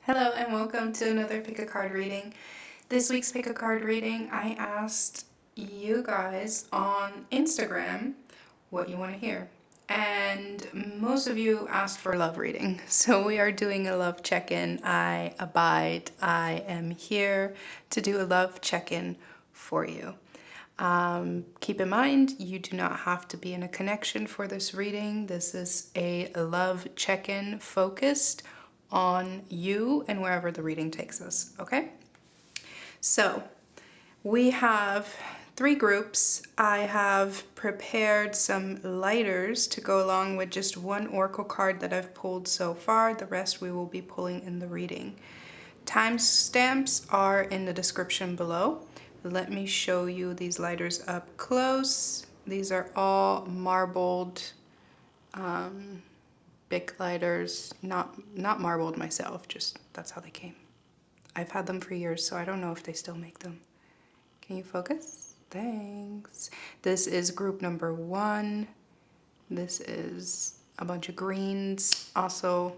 Hello and welcome to another Pick a Card reading. This week's Pick a Card reading, I asked you guys on Instagram what you want to hear. And most of you asked for a love reading. So we are doing a love check-in. I abide. I am here to do a love check-in for you. Keep in mind, you do not have to be in a connection for this reading. This is a love check-in focused on you and wherever the reading takes us, okay? So we have 3 groups. I have prepared some lighters to go along with just one oracle card that I've pulled so far. The rest we will be pulling in the reading. Timestamps are in the description below. Let me show you these lighters up close. These are all marbled Bic lighters, not marbled myself, just that's how they came. I've had them for years, so I don't know if they still make them. Can you focus? Thanks. This is group number 1. This is a bunch of greens, also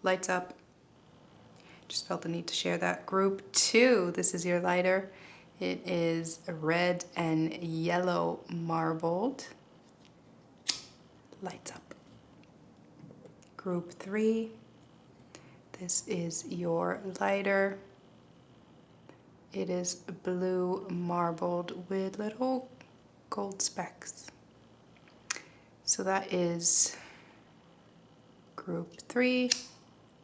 lights up. Just felt the need to share that. Group 2, this is your lighter. It is red and yellow marbled. Lights up. Group 3, this is your lighter. It is blue marbled with little gold specks. So that is group 3.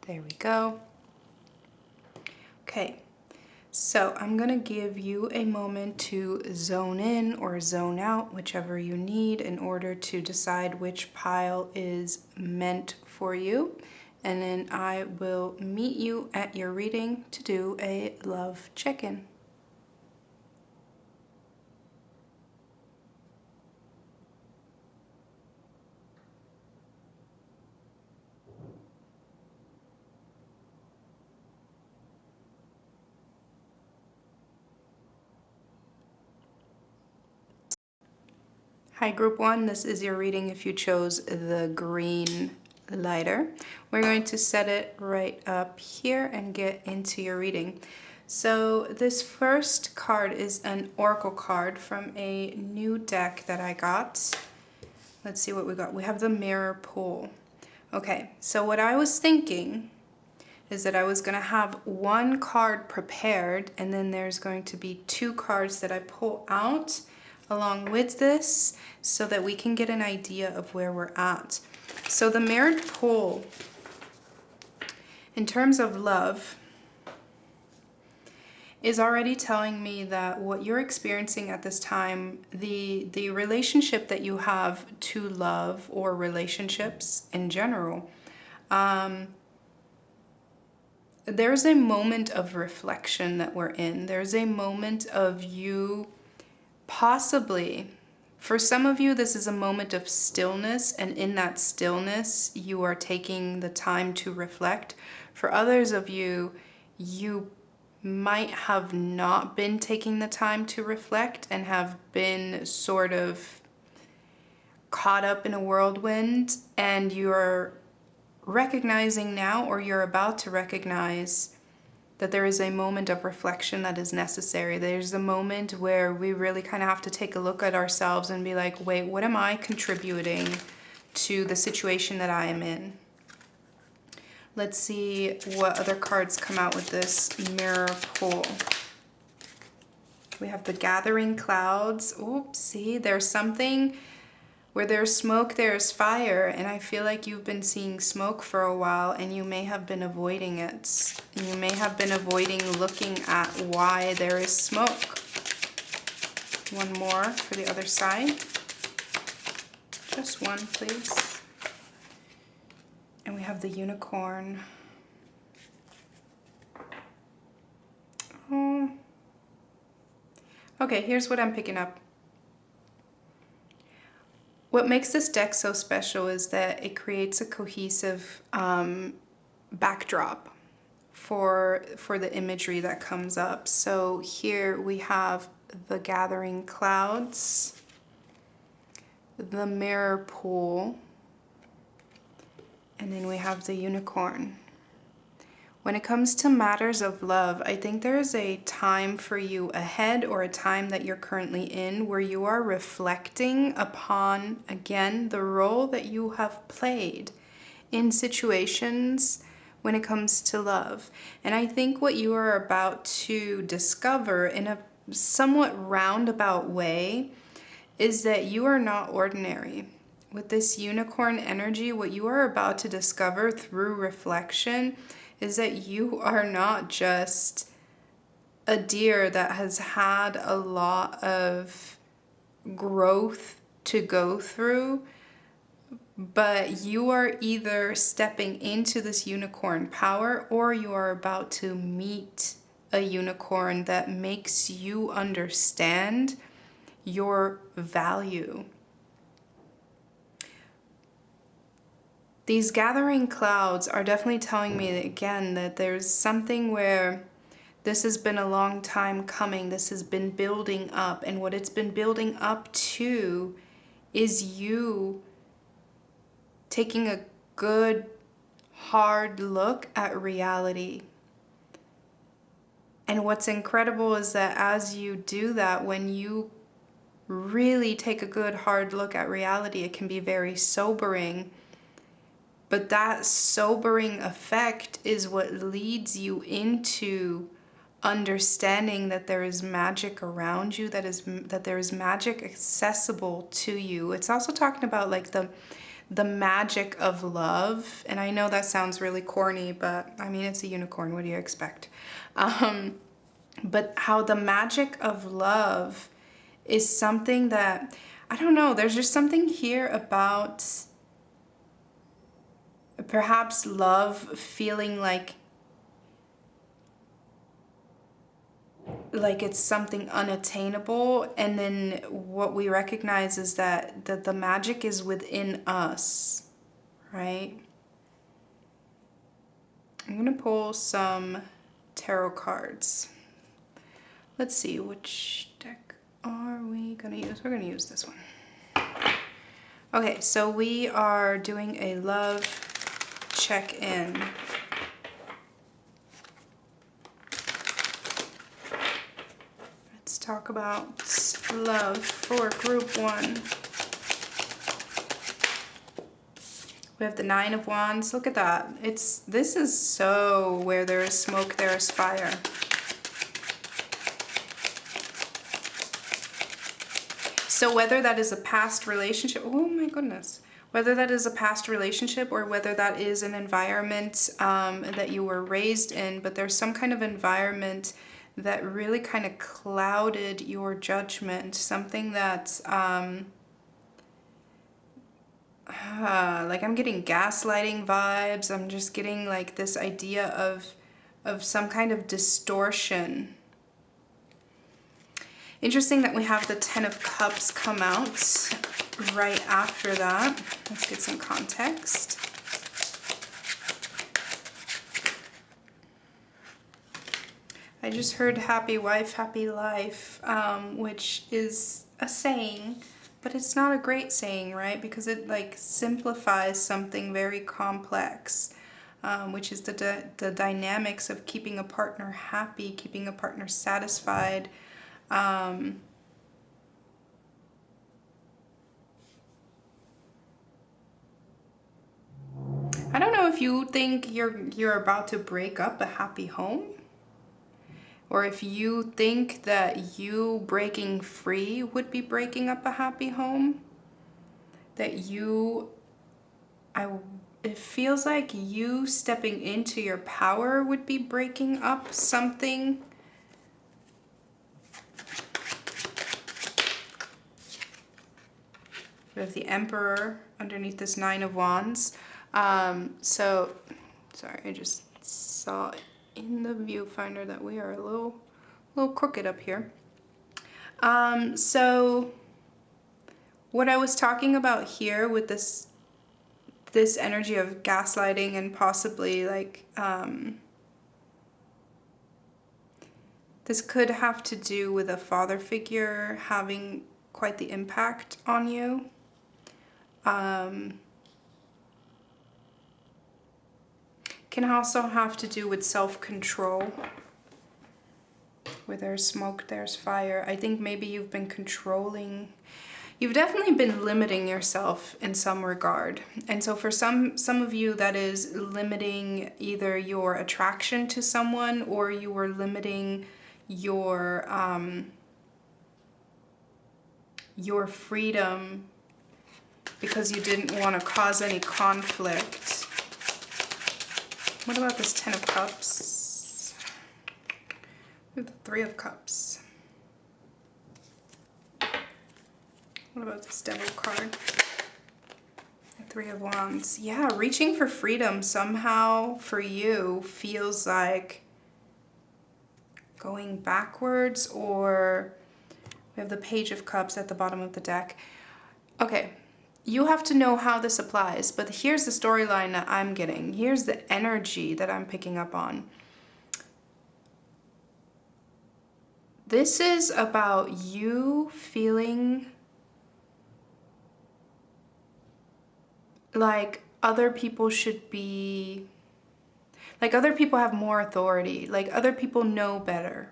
There we go. Okay, so I'm gonna give you a moment to zone in or zone out, whichever you need, in order to decide which pile is meant for you. And then I will meet you at your reading to do a love check-in. Hi, group 1, this is your reading if you chose the green lighter. We're going to set it right up here and get into your reading. So this first card is an oracle card from a new deck that I got. Let's see what we got. We have the Mirror Pool. Okay, so what I was thinking is that I was going to have one card prepared, and then there's going to be 2 cards that I pull out along with this so that we can get an idea of where we're at. So the Mirrored Pool, in terms of love, is already telling me that what you're experiencing at this time, the relationship that you have to love or relationships in general, there's a moment of reflection that we're in. There's a moment of you possibly, for some of you, this is a moment of stillness, and in that stillness, you are taking the time to reflect. For others of you, you might have not been taking the time to reflect and have been sort of caught up in a whirlwind, and you're recognizing now, or you're about to recognize, that there is a moment of reflection that is necessary. There's a moment where we really kind of have to take a look at ourselves and be like, wait, what am I contributing to the situation that I am in? Let's see what other cards come out with this Mirror Pool. We have the Gathering Clouds. Oops, see, there's something. Where there's smoke, there's fire, and I feel like you've been seeing smoke for a while and you may have been avoiding it. You may have been avoiding looking at why there is smoke. One more for the other side. Just one, please. And we have the Unicorn. Oh. Okay, here's what I'm picking up. What makes this deck so special is that it creates a cohesive backdrop for the imagery that comes up. So here we have the Gathering Clouds, the Mirror Pool, and then we have the Unicorn. When it comes to matters of love, I think there is a time for you ahead, or a time that you're currently in, where you are reflecting upon, again, the role that you have played in situations when it comes to love. And I think what you are about to discover in a somewhat roundabout way is that you are not ordinary. With this unicorn energy, what you are about to discover through reflection is that you are not just a deer that has had a lot of growth to go through, but you are either stepping into this unicorn power, or you are about to meet a unicorn that makes you understand your value. These gathering clouds are definitely telling me again that there's something where this has been a long time coming. This has been building up, and what it's been building up to is you taking a good, hard look at reality. And what's incredible is that as you do that, when you really take a good, hard look at reality, it can be very sobering. But that sobering effect is what leads you into understanding that there is magic around you, that there is magic accessible to you. It's also talking about like the magic of love. And I know that sounds really corny, but I mean, it's a unicorn. What do you expect? But how the magic of love is something that, I don't know, there's just something here about perhaps love feeling like it's something unattainable, and then what we recognize is that the magic is within us, right? I'm gonna pull some tarot cards. Let's see, which deck are we gonna use? We're gonna use this one. Okay, so we are doing a love check-in. Let's talk about love for group 1. We have the 9 of Wands. Look at that. This is so where there is smoke, there is fire. So whether that is a past relationship, oh my goodness, whether that is a past relationship or whether that is an environment that you were raised in, but there's some kind of environment that really kind of clouded your judgment, something that, like I'm getting gaslighting vibes, I'm just getting like this idea of some kind of distortion. Interesting that we have the 10 of Cups come out right after that. Let's get some context. I just heard happy wife, happy life, which is a saying, but it's not a great saying, right? Because it like simplifies something very complex, which is the dynamics of keeping a partner happy, keeping a partner satisfied. I don't know if you think you're about to break up a happy home, or if you think that you breaking free would be breaking up a happy home. That it feels like you stepping into your power would be breaking up something. We have the Emperor underneath this 9 of Wands. So, sorry, I just saw in the viewfinder that we are a little crooked up here. So what I was talking about here with this energy of gaslighting and possibly like, this could have to do with a father figure having quite the impact on you. Can Can also have to do with self-control. Where there's smoke, there's fire. I think maybe you've been controlling. You've definitely been limiting yourself in some regard. And so for some of you, that is limiting either your attraction to someone, or you were limiting your freedom because you didn't want to cause any conflict. What about this Ten of Cups? We have the Three of Cups. What about this Devil card? The Three of Wands. Yeah, reaching for freedom somehow for you feels like going backwards, or we have the Page of Cups at the bottom of the deck. Okay, you have to know how this applies, but here's the storyline that I'm getting. Here's the energy that I'm picking up on. This is about you feeling like other people should be, like other people have more authority, like other people know better.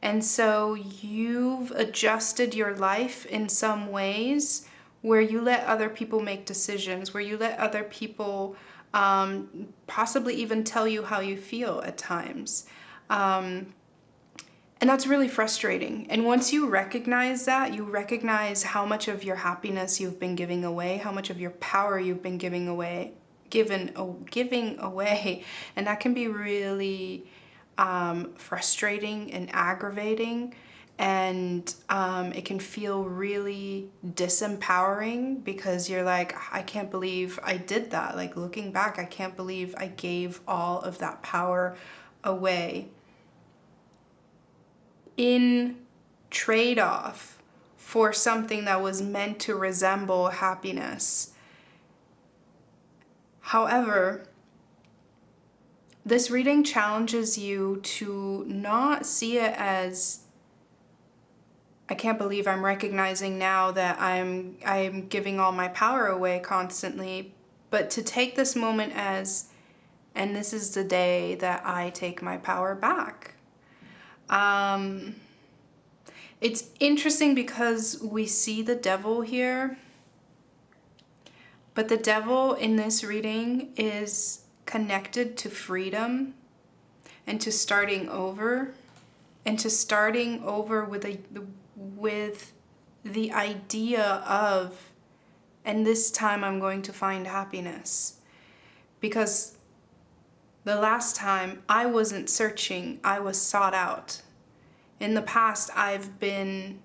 And so you've adjusted your life in some ways where you let other people make decisions, where you let other people possibly even tell you how you feel at times. And that's really frustrating. And once you recognize that, you recognize how much of your happiness you've been giving away, how much of your power you've been giving away. And that can be really frustrating and aggravating. And it can feel really disempowering, because you're like, I can't believe I did that. Like, looking back, I can't believe I gave all of that power away in trade-off for something that was meant to resemble happiness. However, this reading challenges you to not see it as, I can't believe I'm recognizing now that I'm giving all my power away constantly, but to take this moment as, and this is the day that I take my power back. It's interesting because we see the Devil here, but the Devil in this reading is connected to freedom and to starting over, and to starting over with the idea of, and this time I'm going to find happiness. Because the last time I wasn't searching, I was sought out. In the past, I've been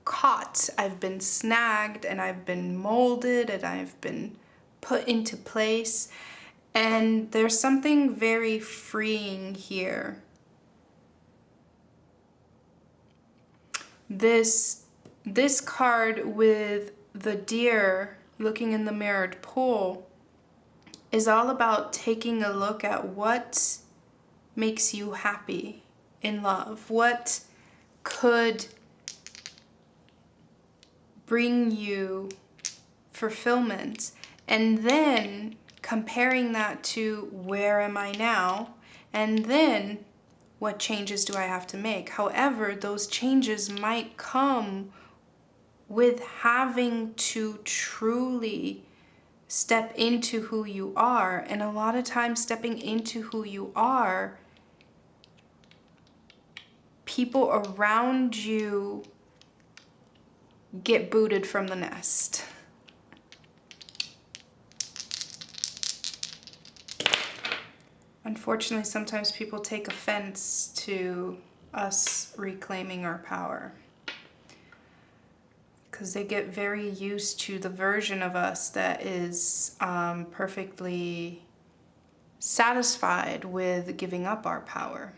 caught, I've been snagged, and I've been molded, and I've been put into place. And there's something very freeing here. This card with the deer looking in the mirrored pool is all about taking a look at what makes you happy in love, what could bring you fulfillment, and then comparing that to where am I now, and then what changes do I have to make. However, those changes might come with having to truly step into who you are, and a lot of times stepping into who you are, people around you get booted from the nest. Unfortunately, sometimes people take offense to us reclaiming our power, because they get very used to the version of us that is perfectly satisfied with giving up our power.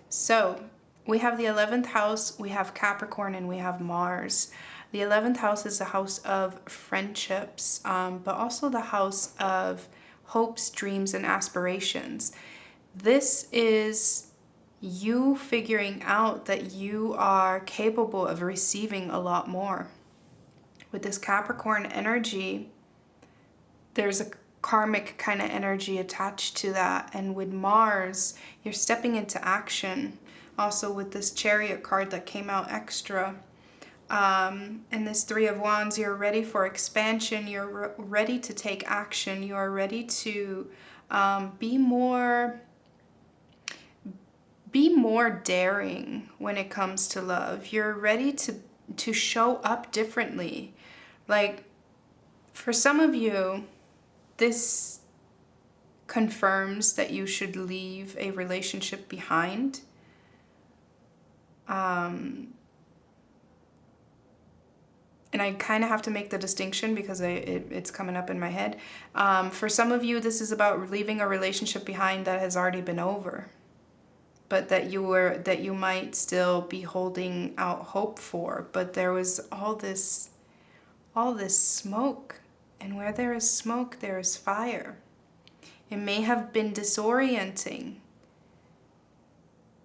So we have the 11th house, we have Capricorn, and we have Mars. The 11th house is the house of friendships, but also the house of hopes, dreams, and aspirations. This is you figuring out that you are capable of receiving a lot more. With this Capricorn energy, there's karmic kind of energy attached to that. And with Mars, you're stepping into action. Also with this Chariot card that came out extra. And this Three of Wands, you're ready for expansion. You're ready to take action. You are ready to be more daring when it comes to love. You're ready to show up differently. Like, for some of you, this confirms that you should leave a relationship behind. And I kind of have to make the distinction because it's coming up in my head. For some of you, this is about leaving a relationship behind that has already been over, but that you might still be holding out hope for. But there was all this smoke, and where there is smoke, there is fire. It may have been disorienting,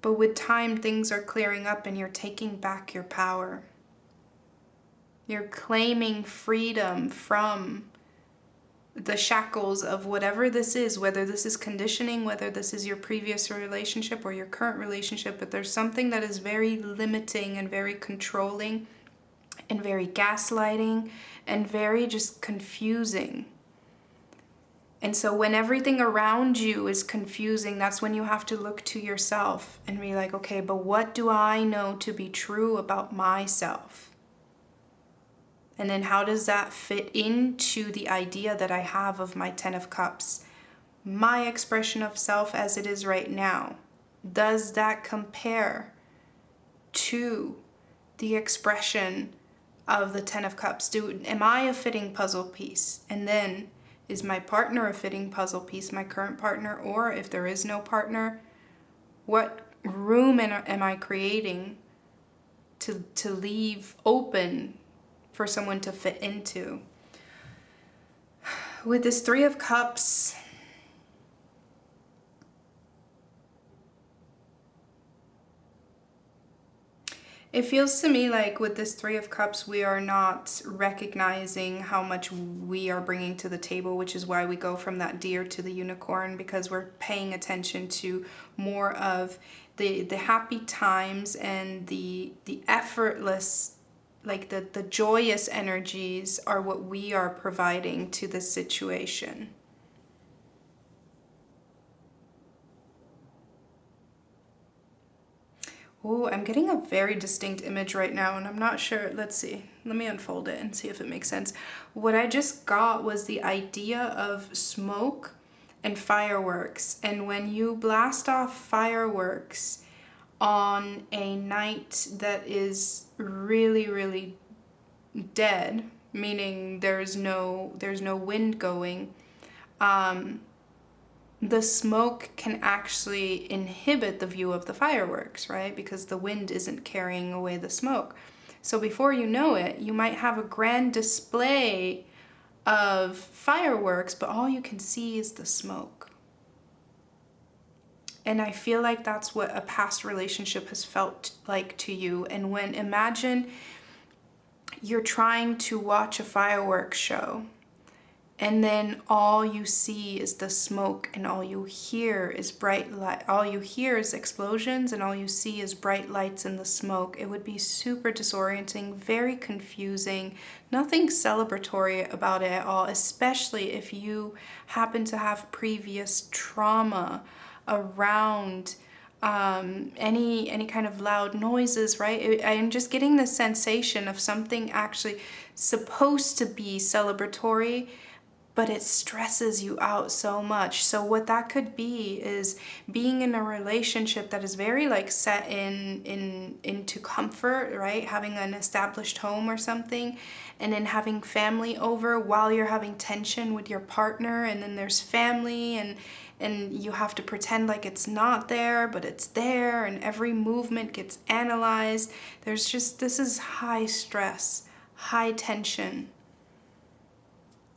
but with time, things are clearing up, and you're taking back your power. You're claiming freedom from the shackles of whatever this is, whether this is conditioning, whether this is your previous relationship or your current relationship, but there's something that is very limiting and very controlling and very gaslighting and very just confusing. And so when everything around you is confusing, that's when you have to look to yourself and be like, okay, but what do I know to be true about myself? And then how does that fit into the idea that I have of my Ten of Cups? My expression of self as it is right now, does that compare to the expression of the Ten of Cups? Am I a fitting puzzle piece? And then, is my partner a fitting puzzle piece, my current partner? Or if there is no partner, what room am I creating to leave open for someone to fit into? With this Three of Cups, it feels to me like with this Three of Cups, we are not recognizing how much we are bringing to the table, which is why we go from that deer to the unicorn, because we're paying attention to more of the happy times and the effortless, like the joyous energies are what we are providing to this situation. Oh, I'm getting a very distinct image right now, and I'm not sure. Let's see. Let me unfold it and see if it makes sense. What I just got was the idea of smoke and fireworks. And when you blast off fireworks on a night that is really, really dead, meaning there's no wind going, the smoke can actually inhibit the view of the fireworks, right? Because the wind isn't carrying away the smoke. So before you know it, you might have a grand display of fireworks, but all you can see is the smoke. And I feel like that's what a past relationship has felt like to you. And when, imagine you're trying to watch a fireworks show, and then all you see is the smoke, and all you hear is bright light. All you hear is explosions, and all you see is bright lights in the smoke. It would be super disorienting, very confusing, nothing celebratory about it at all, especially if you happen to have previous trauma around any kind of loud noises, right? I'm just getting the sensation of something actually supposed to be celebratory, but it stresses you out so much. So what that could be is being in a relationship that is very like set into comfort, right? Having an established home or something, and then having family over while you're having tension with your partner, and then there's family and you have to pretend like it's not there, but it's there, and every movement gets analyzed. This is high stress, high tension.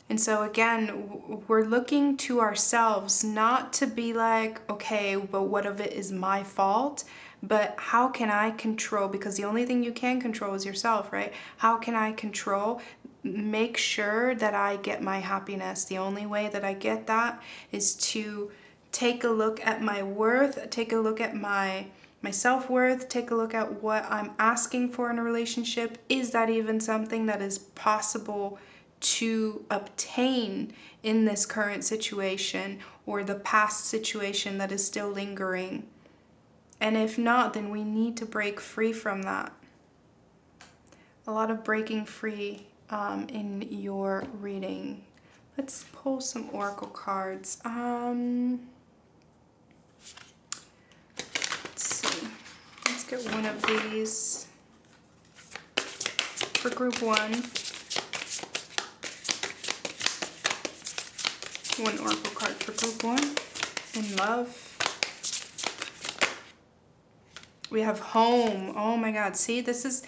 And so again, we're looking to ourselves not to be like, okay, but what of it is my fault? But how can I control? Because the only thing you can control is yourself, right? How can I control make sure that I get my happiness. The only way that I get that is to take a look at my worth, take a look at my self-worth, take a look at what I'm asking for in a relationship. Is that even something that is possible to obtain in this current situation or the past situation that is still lingering? And if not, then we need to break free from that. A lot of breaking free in your reading. Let's pull some oracle cards. Let's see. Let's get one of these for group 1. One oracle card for group 1 in love. We have home. Oh my God. See, this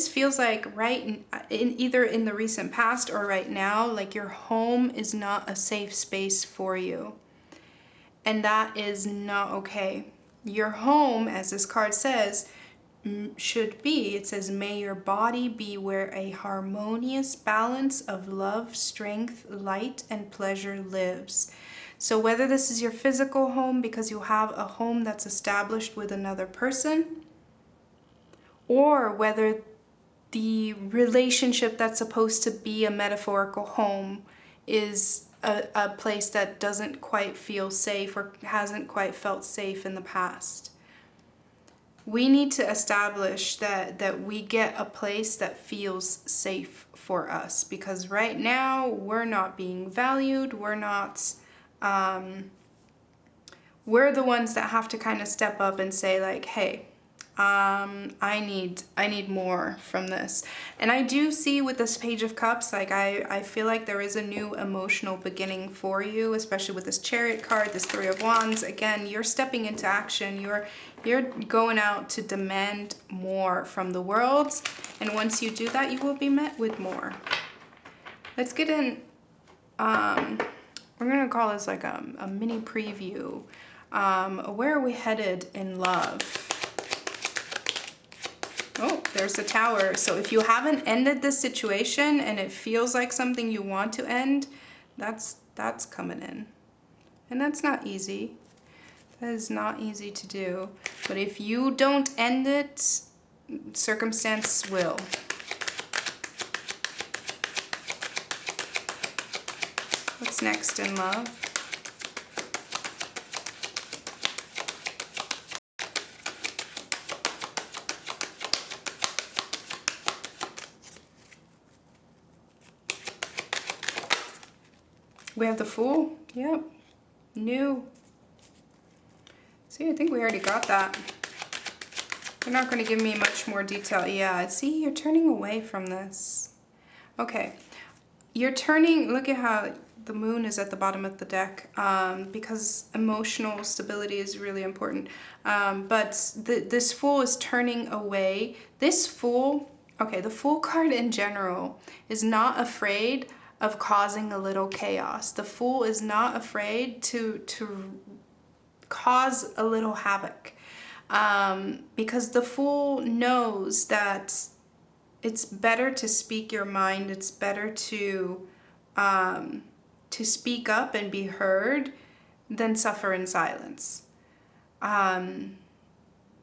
feels like right in either in the recent past or right now, like your home is not a safe space for you. And that is not okay. Your home, as this card says, should be, it says, may your body be where a harmonious balance of love, strength, light, and pleasure lives. So whether this is your physical home because you have a home that's established with another person, or whether the relationship that's supposed to be a metaphorical home is a place that doesn't quite feel safe or hasn't quite felt safe in the past. We need to establish that we get a place that feels safe for us, because right now we're not being valued. We're not, we're the ones that have to kind of step up and say like, hey, I need more from this. And I do see with this Page of Cups, like I feel like there is a new emotional beginning for you, especially with this Chariot card, this 3 of Wands. Again, you're stepping into action. You're going out to demand more from the world. And once you do that, you will be met with more. Let's get in, we're gonna call this like a mini preview. Where are we headed in love? Oh, there's the Tower. So if you haven't ended this situation and it feels like something you want to end, that's coming in. And that's not easy. That is not easy to do. But if you don't end it, circumstance will. What's next in love? We have the Fool. Yep. New. See, I think we already got that. You're not going to give me much more detail. Yeah, see, you're turning away from this. Okay. You're turning, look at how the Moon is at the bottom of the deck, because emotional stability is really important. But this Fool is turning away. This Fool, okay, the Fool card in general is not afraid of causing a little chaos. The Fool is not afraid to cause a little havoc, because the Fool knows that it's better to speak your mind. It's better to speak up and be heard than suffer in silence.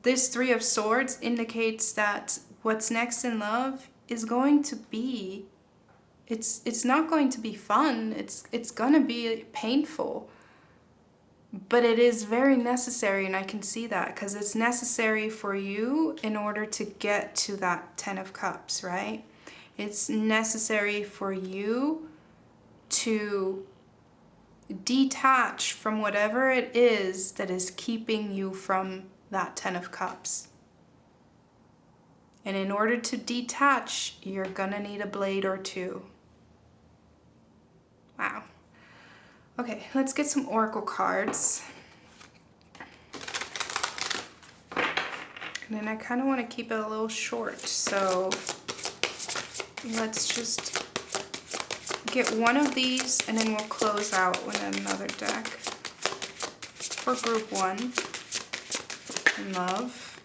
This 3 of Swords indicates that what's next in love is going to be, it's not going to be fun. It's going to be painful. But it is very necessary, and I can see that because it's necessary for you in order to get to that 10 of Cups, right? It's necessary for you to detach from whatever it is that is keeping you from that 10 of Cups. And in order to detach, you're gonna need a blade or 2. Wow. Okay, let's get some oracle cards. And then I kind of want to keep it a little short, so let's just get one of these and then we'll close out with another deck for group 1 in love.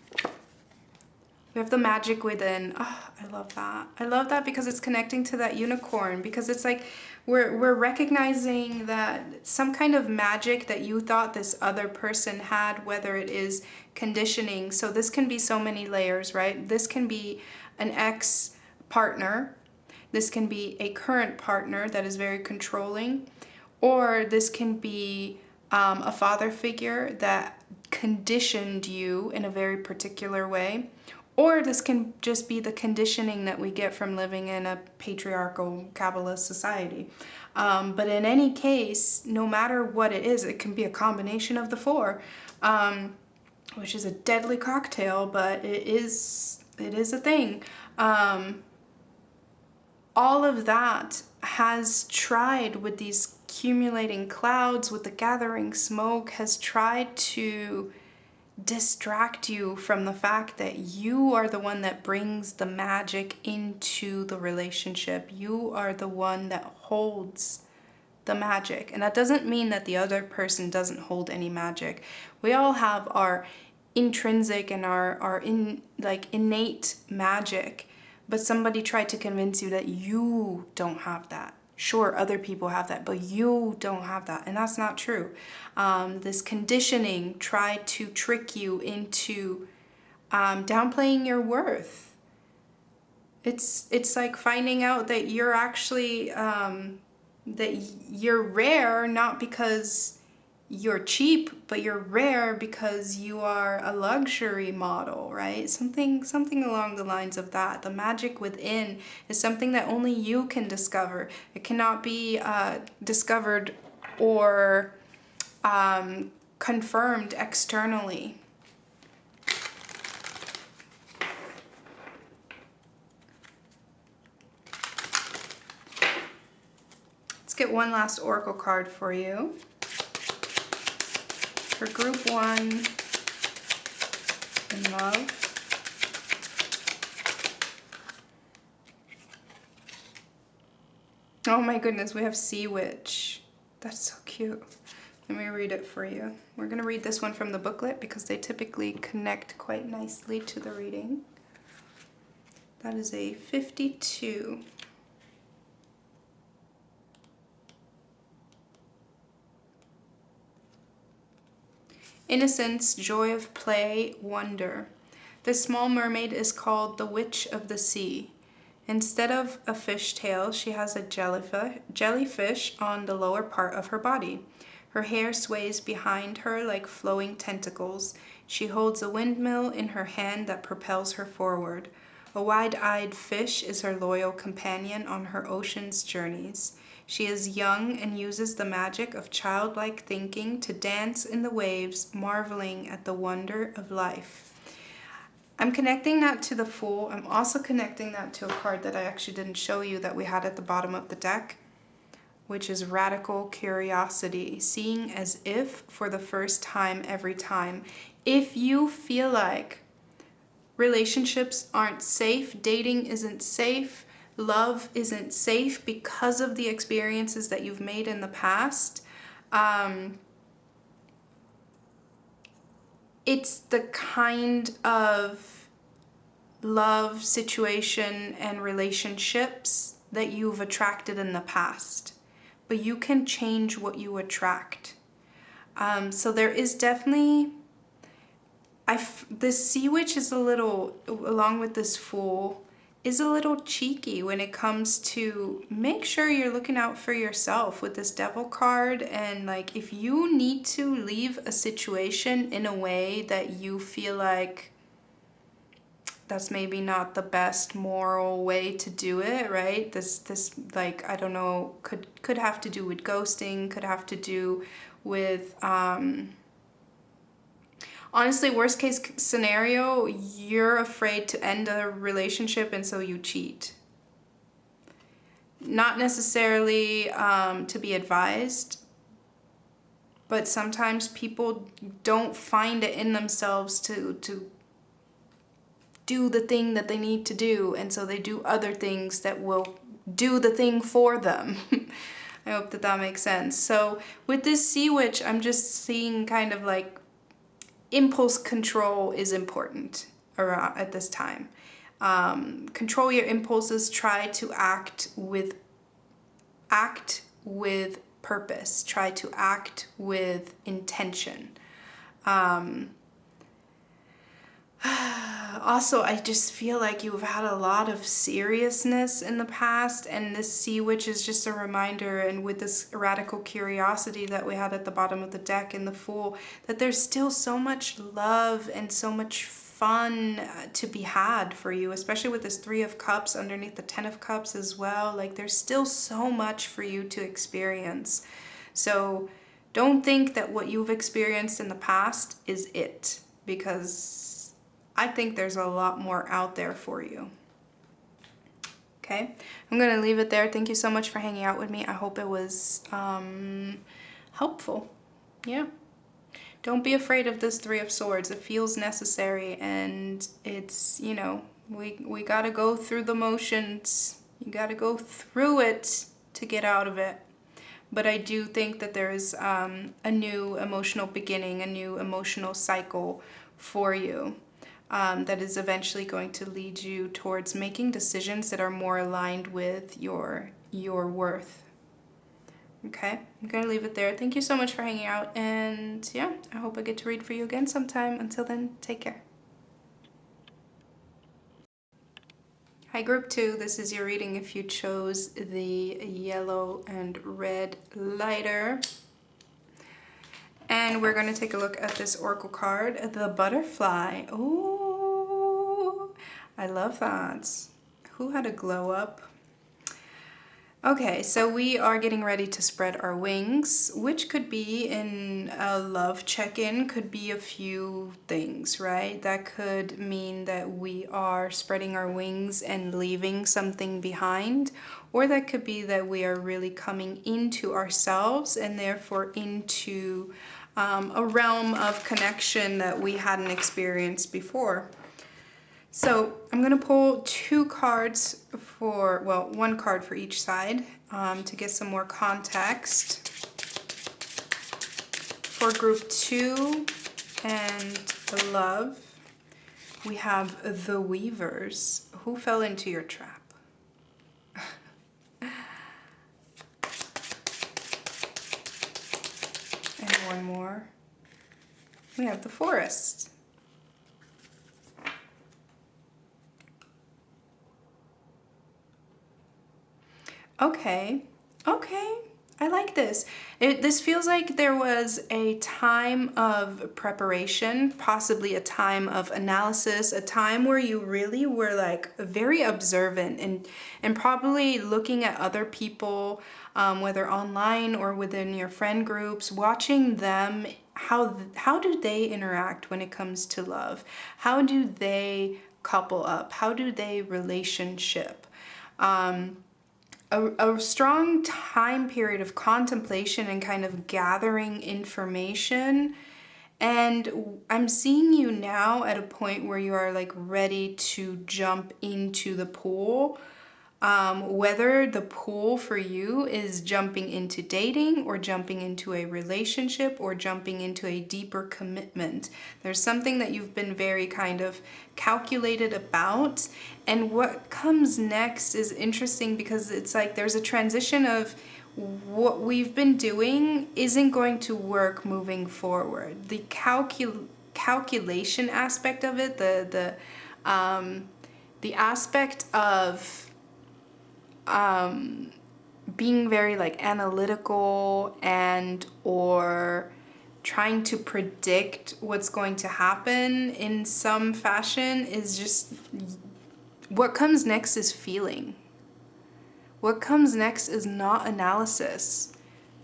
We have the magic within. Oh, I love that. I love that because it's connecting to that unicorn, because it's like we're recognizing that some kind of magic that you thought this other person had, whether it is conditioning. So this can be so many layers, right? This can be an ex partner. This can be a current partner that is very controlling, or this can be a father figure that conditioned you in a very particular way. Or this can just be the conditioning that we get from living in a patriarchal Kabbalah society. But in any case, no matter what it is, it can be a combination of the four, which is a deadly cocktail, but it is a thing. All of that has tried, with these accumulating clouds, with the gathering smoke, has tried to distract you from the fact that you are the one that brings the magic into the relationship. You are the one that holds the magic. And that doesn't mean that the other person doesn't hold any magic. We all have our intrinsic and our innate magic, but somebody tried to convince you that you don't have that. Sure, other people have that, but you don't have that, and that's not true. This conditioning tried to trick you into downplaying your worth. It's like finding out that you're actually that you're rare, not because you're cheap, but you're rare because you are a luxury model, right? Something along the lines of that. The magic within is something that only you can discover. It cannot be discovered or confirmed externally. Let's get one last oracle card for you. For group 1 in love. Oh my goodness, we have Sea Witch. That's so cute. Let me read it for you. We're going to read this one from the booklet because they typically connect quite nicely to the reading. That is a 52. Innocence, joy of play, wonder. The small mermaid is called the Witch of the Sea. Instead of a fishtail, she has a jellyfish on the lower part of her body. Her hair sways behind her like flowing tentacles. She holds a windmill in her hand that propels her forward. A wide-eyed fish is her loyal companion on her ocean's journeys. She is young and uses the magic of childlike thinking to dance in the waves, marveling at the wonder of life. I'm connecting that to the Fool. I'm also connecting that to a card that I actually didn't show you that we had at the bottom of the deck, which is Radical Curiosity, seeing as if for the first time every time. If you feel like relationships aren't safe, dating isn't safe, love isn't safe because of the experiences that you've made in the past, it's the kind of love, situation, and relationships that you've attracted in the past. But you can change what you attract. So there is definitely... this Sea Witch is a little, along with this Fool, is a little cheeky when it comes to make sure you're looking out for yourself with this Devil card. And like, if you need to leave a situation in a way that you feel like that's maybe not the best moral way to do it, right? This like, I don't know, could have to do with ghosting, could have to do with honestly, worst case scenario, you're afraid to end a relationship and so you cheat. Not necessarily to be advised, but sometimes people don't find it in themselves to do the thing that they need to do, and so they do other things that will do the thing for them. I hope that that makes sense. So with this Sea Witch, I'm just seeing kind of like impulse control is important. around at this time. Control your impulses. Try to act with purpose. Try to act with intention. Also, I just feel like you've had a lot of seriousness in the past, and this Sea Witch is just a reminder, and with this radical curiosity that we had at the bottom of the deck in the Fool, that there's still so much love and so much fun to be had for you, especially with this Three of Cups underneath the Ten of Cups as well. Like, there's still so much for you to experience. So don't think that what you've experienced in the past is it, because I think there's a lot more out there for you. Okay, I'm gonna leave it there. Thank you so much for hanging out with me. I hope it was helpful. Yeah. Don't be afraid of this Three of Swords. It feels necessary, and it's, you know, we gotta go through the motions. You gotta go through it to get out of it. But I do think that there is a new emotional beginning, a new emotional cycle for you that is eventually going to lead you towards making decisions that are more aligned with your worth. Okay, I'm gonna leave it there. Thank you so much for hanging out, and yeah, I hope I get to read for you again sometime. Until then, take care. Hi Group 2, this is your reading if you chose the yellow and red lighter. And we're going to take a look at this oracle card, the Butterfly. Oh, I love that. Who had a glow up? Okay, so we are getting ready to spread our wings, which could be in a love check-in, could be a few things, right? That could mean that we are spreading our wings and leaving something behind, or that could be that we are really coming into ourselves and therefore into a realm of connection that we hadn't experienced before. So I'm going to pull two cards for, well, one card for each side to get some more context. For Group 2 and the Love, we have the Weavers. Who fell into your trap? And one more. We have the Forest. Okay, I like this. This feels like there was a time of preparation, possibly a time of analysis, a time where you really were like very observant and probably looking at other people, whether online or within your friend groups, watching them, how do they interact when it comes to love? How do they couple up? How do they relationship? A strong time period of contemplation and kind of gathering information. And I'm seeing you now at a point where you are like ready to jump into the pool. Whether the pool for you is jumping into dating or jumping into a relationship or jumping into a deeper commitment. There's something that you've been very kind of calculated about. And what comes next is interesting because it's like there's a transition of what we've been doing isn't going to work moving forward. The calculation aspect of it, the aspect of being very like analytical and or trying to predict what's going to happen in some fashion is just, what comes next is feeling. What comes next is not analysis.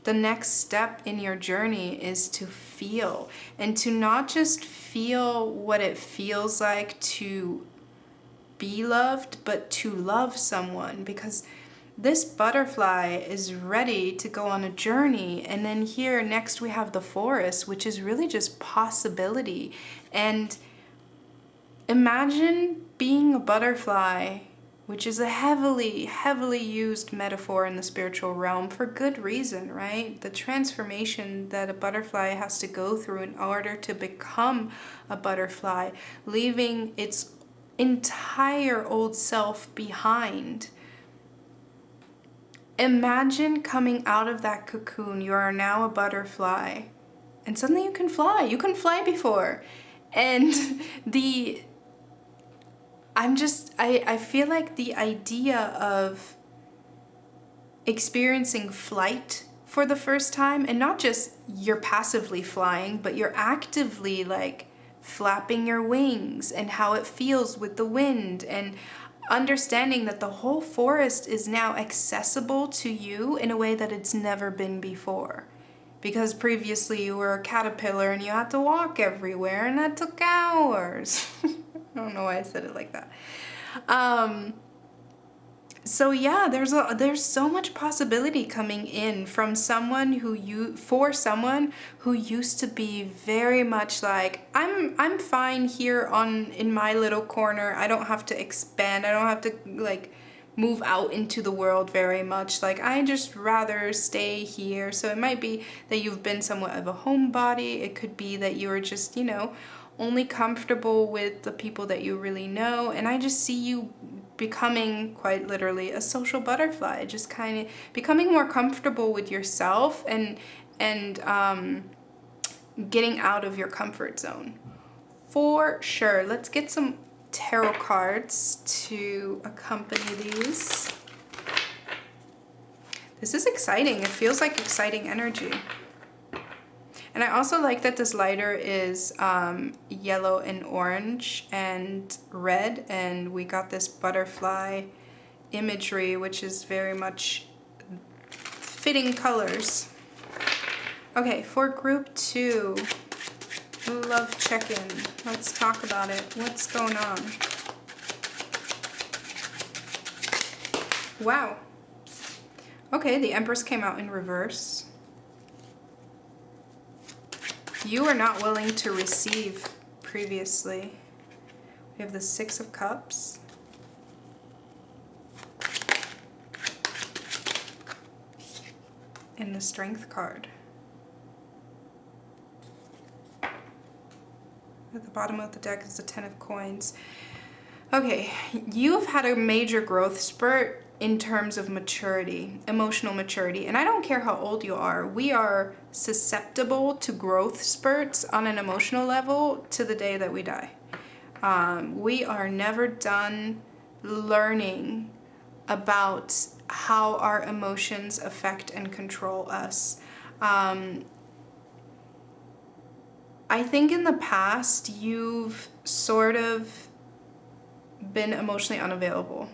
The next step in your journey is to feel, and to not just feel what it feels like to be loved, but to love someone, because this butterfly is ready to go on a journey. And then here next we have the Forest, which is really just possibility. And imagine being a butterfly which is a heavily, heavily used metaphor in the spiritual realm for good reason, right? The transformation that a butterfly has to go through in order to become a butterfly, leaving its entire old self behind. Imagine coming out of that cocoon. You are now a butterfly, and suddenly you can fly. You couldn't fly before. And I feel like the idea of experiencing flight for the first time, and not just you're passively flying, but you're actively like flapping your wings and how it feels with the wind, and understanding that the whole forest is now accessible to you in a way that it's never been before. Because previously you were a caterpillar and you had to walk everywhere, and that took hours. I don't know why I said it like that. So yeah, there's so much possibility coming in from someone for someone who used to be very much like, I'm fine here in my little corner. I don't have to expand. I don't have to like move out into the world very much. Like, I just rather stay here. So it might be that you've been somewhat of a homebody. It could be that you're just, only comfortable with the people that you really know. And I just see you becoming quite literally a social butterfly, just kind of becoming more comfortable with yourself and getting out of your comfort zone. For sure. Let's get some tarot cards to accompany these. This is exciting. It feels like exciting energy. And I also like that this lighter is yellow and orange and red, and we got this butterfly imagery, which is very much fitting colors. Okay, for group 2, love check-in. Let's talk about it. What's going on? Wow. Okay, the Empress came out in reverse. You were not willing to receive previously. We have the 6 of Cups. And the Strength card. At the bottom of the deck is the 10 of Coins. Okay, you've had a major growth spurt in terms of maturity, emotional maturity. And I don't care how old you are, we are susceptible to growth spurts on an emotional level to the day that we die. We are never done learning about how our emotions affect and control us. I think in the past you've sort of been emotionally unavailable.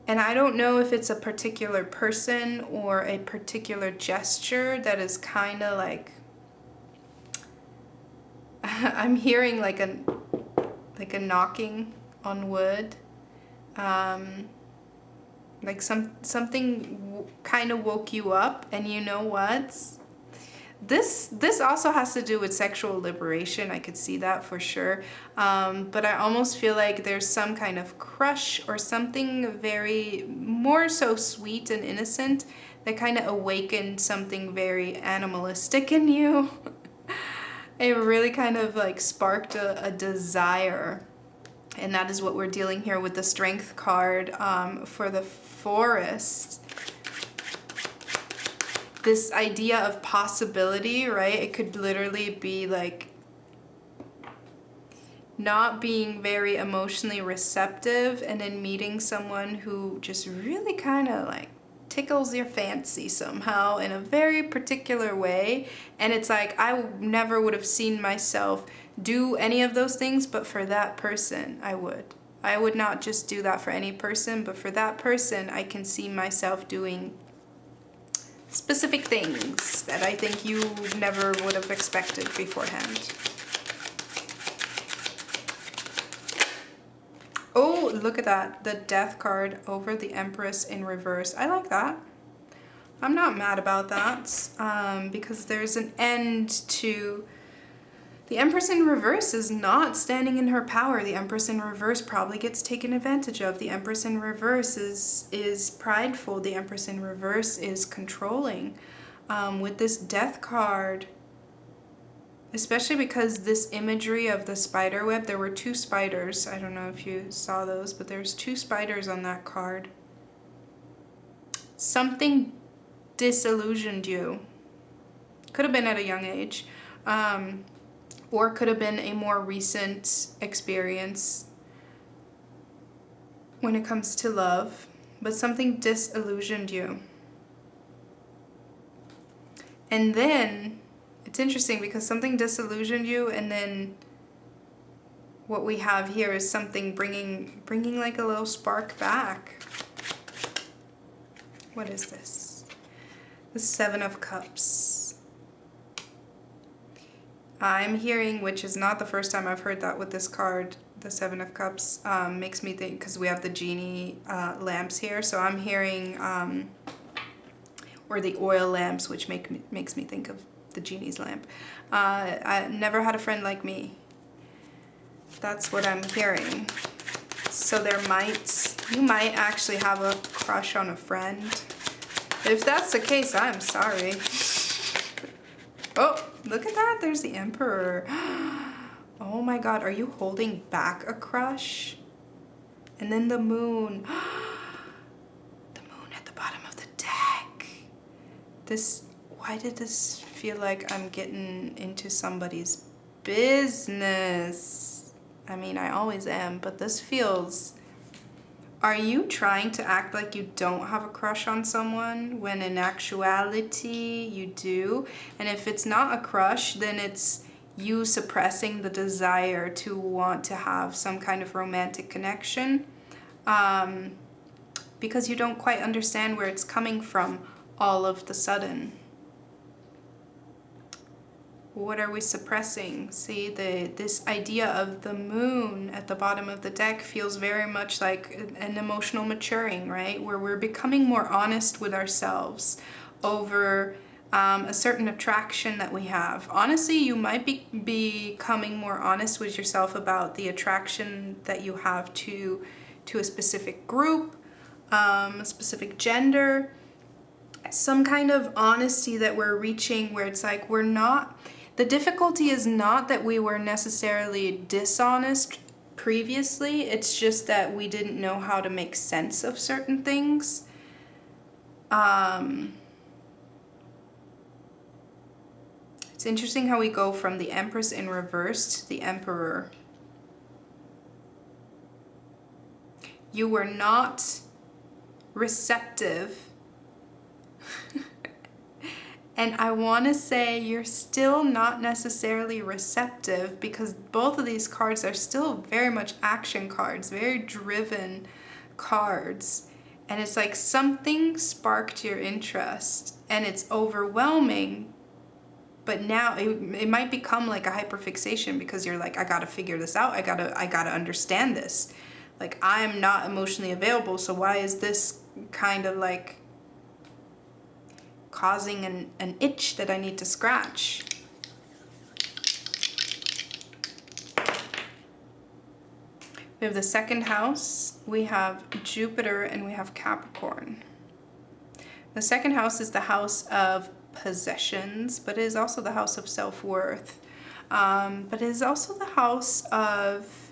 And I don't know if it's a particular person or a particular gesture that is kind of like, I'm hearing like a knocking on wood. Like something kind of woke you up, and you know what? This also has to do with sexual liberation. I could see that for sure. But I almost feel like there's some kind of crush or something very more so sweet and innocent that kind of awakened something very animalistic in you. It really kind of like sparked a desire. And that is what we're dealing here with the Strength card for the Forest. This idea of possibility, right? It could literally be like not being very emotionally receptive and then meeting someone who just really kind of like tickles your fancy somehow in a very particular way. And it's like, I never would have seen myself do any of those things, but for that person, I would. I would not just do that for any person, but for that person, I can see myself doing specific things that I think you never would have expected beforehand. Oh, look at that. The Death card over the Empress in reverse. I like that. I'm not mad about that because there's an end to The Empress in reverse is not standing in her power. The Empress in reverse probably gets taken advantage of. The Empress in reverse is prideful. The Empress in reverse is controlling. With this Death card, especially because this imagery of the spider web, there were 2 spiders. I don't know if you saw those, but there's 2 spiders on that card. Something disillusioned you. Could have been at a young age. Or could have been a more recent experience when it comes to love, but something disillusioned you. And then, it's interesting because something disillusioned you, and then what we have here is something bringing like a little spark back. What is this? The 7 of Cups. I'm hearing, which is not the first time I've heard that with this card, the 7 of Cups, makes me think, because we have the genie lamps here, so I'm hearing, or the oil lamps, which makes me think of the genie's lamp. I never had a friend like me. That's what I'm hearing. So you might actually have a crush on a friend. If that's the case, I'm sorry. Oh, look at that. There's the Emperor. Oh my God. Are you holding back a crush? And then the Moon. The Moon at the bottom of the deck. Why did this feel like I'm getting into somebody's business? I mean, I always am, but this feels... Are you trying to act like you don't have a crush on someone when in actuality you do? And if it's not a crush, then it's you suppressing the desire to want to have some kind of romantic connection, because you don't quite understand where it's coming from all of the sudden. What are we suppressing? See, this idea of the Moon at the bottom of the deck feels very much like an emotional maturing, right? Where we're becoming more honest with ourselves over a certain attraction that we have. Honestly, you might be becoming more honest with yourself about the attraction that you have to a specific group, a specific gender, some kind of honesty that we're reaching where it's like we're not... The difficulty is not that we were necessarily dishonest previously, it's just that we didn't know how to make sense of certain things. It's interesting how we go from the Empress in reverse to the Emperor. You were not receptive. And I want to say you're still not necessarily receptive, because both of these cards are still very much action cards, very driven cards. And it's like something sparked your interest and it's overwhelming, but now it might become like a hyperfixation because you're like, I gotta figure this out. I gotta understand this. Like, I'm not emotionally available, so why is this kind of like causing an itch that I need to scratch? We have the 2nd house, we have Jupiter, and we have Capricorn. The 2nd house is the house of possessions, but it is also the house of self-worth. But it is also the house of,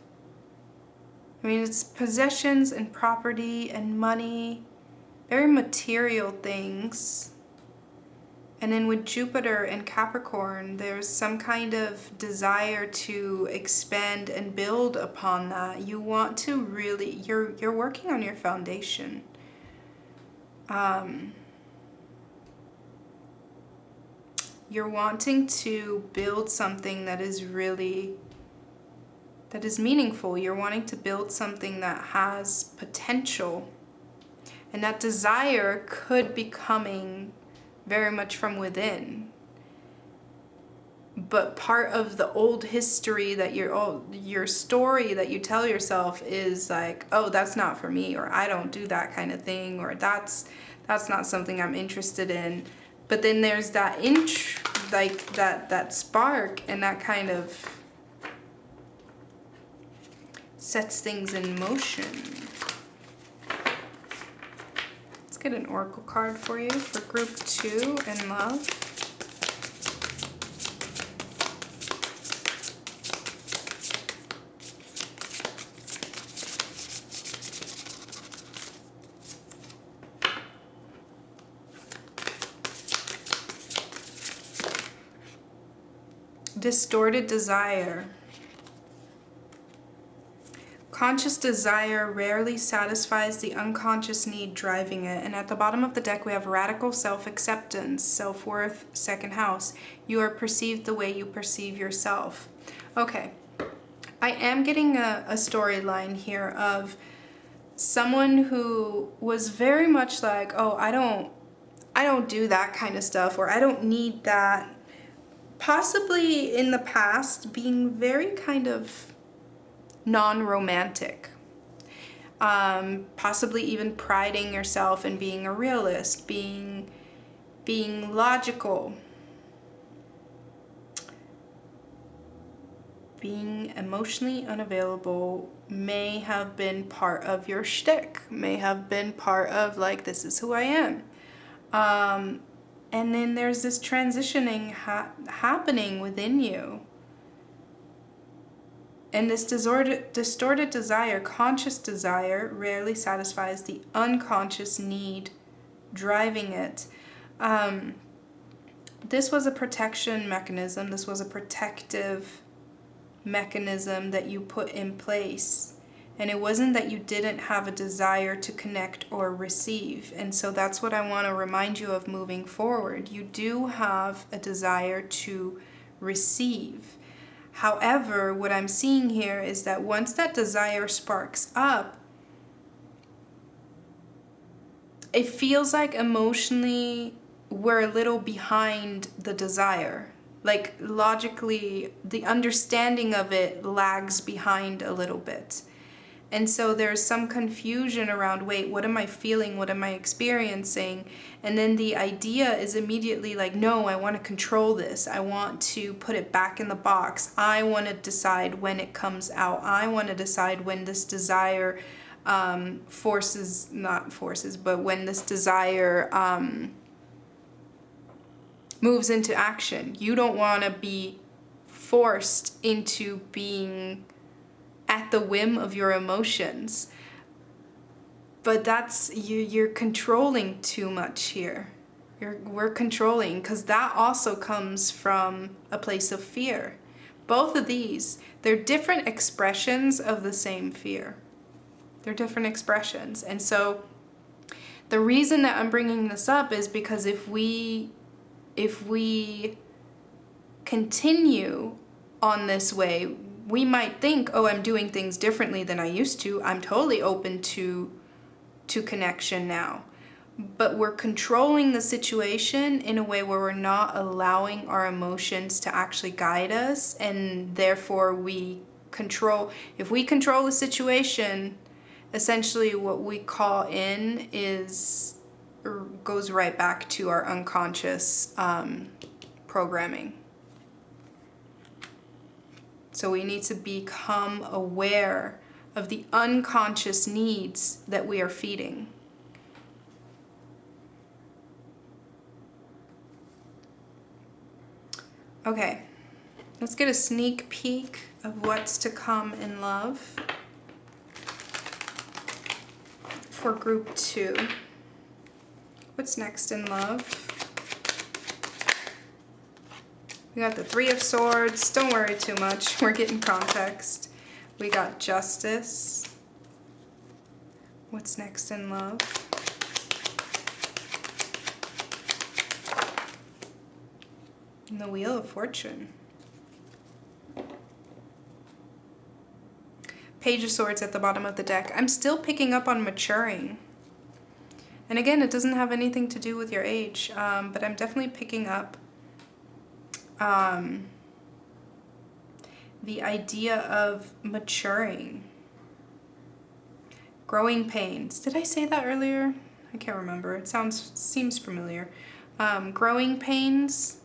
I mean, it's possessions and property and money, very material things. And then with Jupiter and Capricorn, there's some kind of desire to expand and build upon that. You want to really, you're working on your foundation. You're wanting to build something that is really, that is meaningful. You're wanting to build something that has potential. And that desire could be coming very much from within. But part of the old history that your story that you tell yourself is like, oh, that's not for me, or I don't do that kind of thing, or that's not something I'm interested in. But then there's that like that spark, and that kind of sets things in motion. Let's get an oracle card for you for group 2 in love. Distorted desire. Conscious desire rarely satisfies the unconscious need driving it. And at the bottom of the deck, we have radical self-acceptance, self-worth, second house. You are perceived the way you perceive yourself. Okay, I am getting a storyline here of someone who was very much like, oh, I don't do that kind of stuff, or I don't need that. Possibly in the past being very kind of non-romantic. Possibly even priding yourself in being a realist, being logical, being emotionally unavailable may have been part of your shtick, may have been part of like, this is who I am. And then there's this transitioning happening within you. And this distorted desire, conscious desire, rarely satisfies the unconscious need driving it. This was a protection mechanism. This was a protective mechanism that you put in place. And it wasn't that you didn't have a desire to connect or receive. And so that's what I want to remind you of moving forward. You do have a desire to receive. However, what I'm seeing here is that once that desire sparks up, it feels like emotionally we're a little behind the desire. Like logically, the understanding of it lags behind a little bit. And so there's some confusion around, wait, what am I feeling? What am I experiencing? And then the idea is immediately like, no, I want to control this. I want to put it back in the box. I want to decide when it comes out. I want to decide when this desire when this desire moves into action. You don't want to be forced into being at the whim of your emotions. But that's, you're controlling too much here. We're controlling, because that also comes from a place of fear. Both of these, they're different expressions of the same fear. They're different expressions. And so the reason that I'm bringing this up is because if we continue on this way, we might think, oh, I'm doing things differently than I used to. I'm totally open to connection now. But we're controlling the situation in a way where we're not allowing our emotions to actually guide us, and therefore we control. If we control the situation, essentially what we call in goes right back to our unconscious programming. So we need to become aware of the unconscious needs that we are feeding. Okay, let's get a sneak peek of what's to come in love for group 2. What's next in love? We got the 3 of Swords. Don't worry too much. We're getting context. We got Justice. What's next in love? And the Wheel of Fortune. Page of Swords at the bottom of the deck. I'm still picking up on maturing. And again, it doesn't have anything to do with your age, but I'm definitely picking up the idea of maturing. Growing pains. Did I say that earlier? I can't remember. It seems familiar. Growing pains.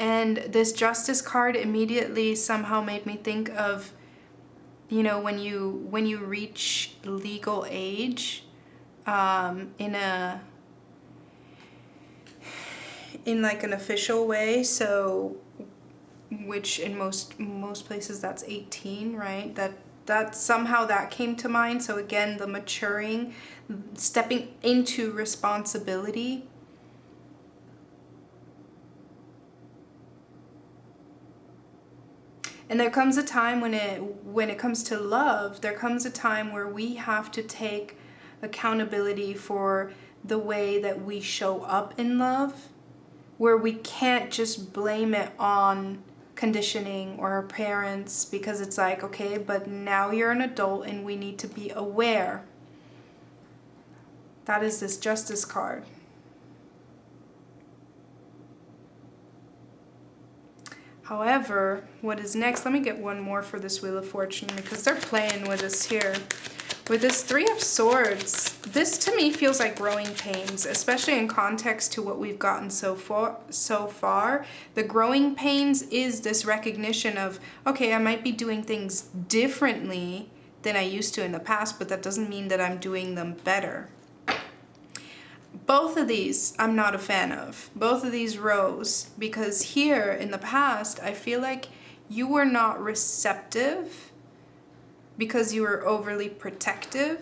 And this Justice card immediately somehow made me think of, you know, when you reach legal age, in like an official way. So, which in most places that's 18, right? That somehow that came to mind. So again, the maturing, stepping into responsibility. And there comes a time when it comes to love, there comes a time where we have to take accountability for the way that we show up in love, where we can't just blame it on conditioning or our parents, because it's like, okay, but now you're an adult and we need to be aware. That is this Justice card. However, what is next? Let me get one more for this Wheel of Fortune, because they're playing with us here. With this Three of Swords, this to me feels like growing pains, especially in context to what we've gotten so far. The growing pains is this recognition of, okay, I might be doing things differently than I used to in the past, but that doesn't mean that I'm doing them better. Both of these I'm not a fan of, both of these rows, because here in the past I feel like you were not receptive because you were overly protective,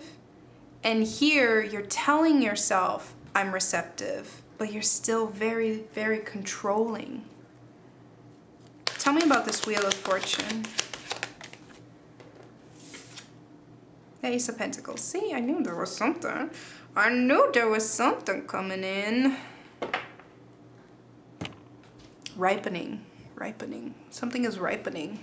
and here you're telling yourself I'm receptive, but you're still very, very controlling. Tell me about this Wheel of Fortune. The Ace of Pentacles. See, I knew there was something. I knew there was something coming in. Ripening. Ripening. Something is ripening.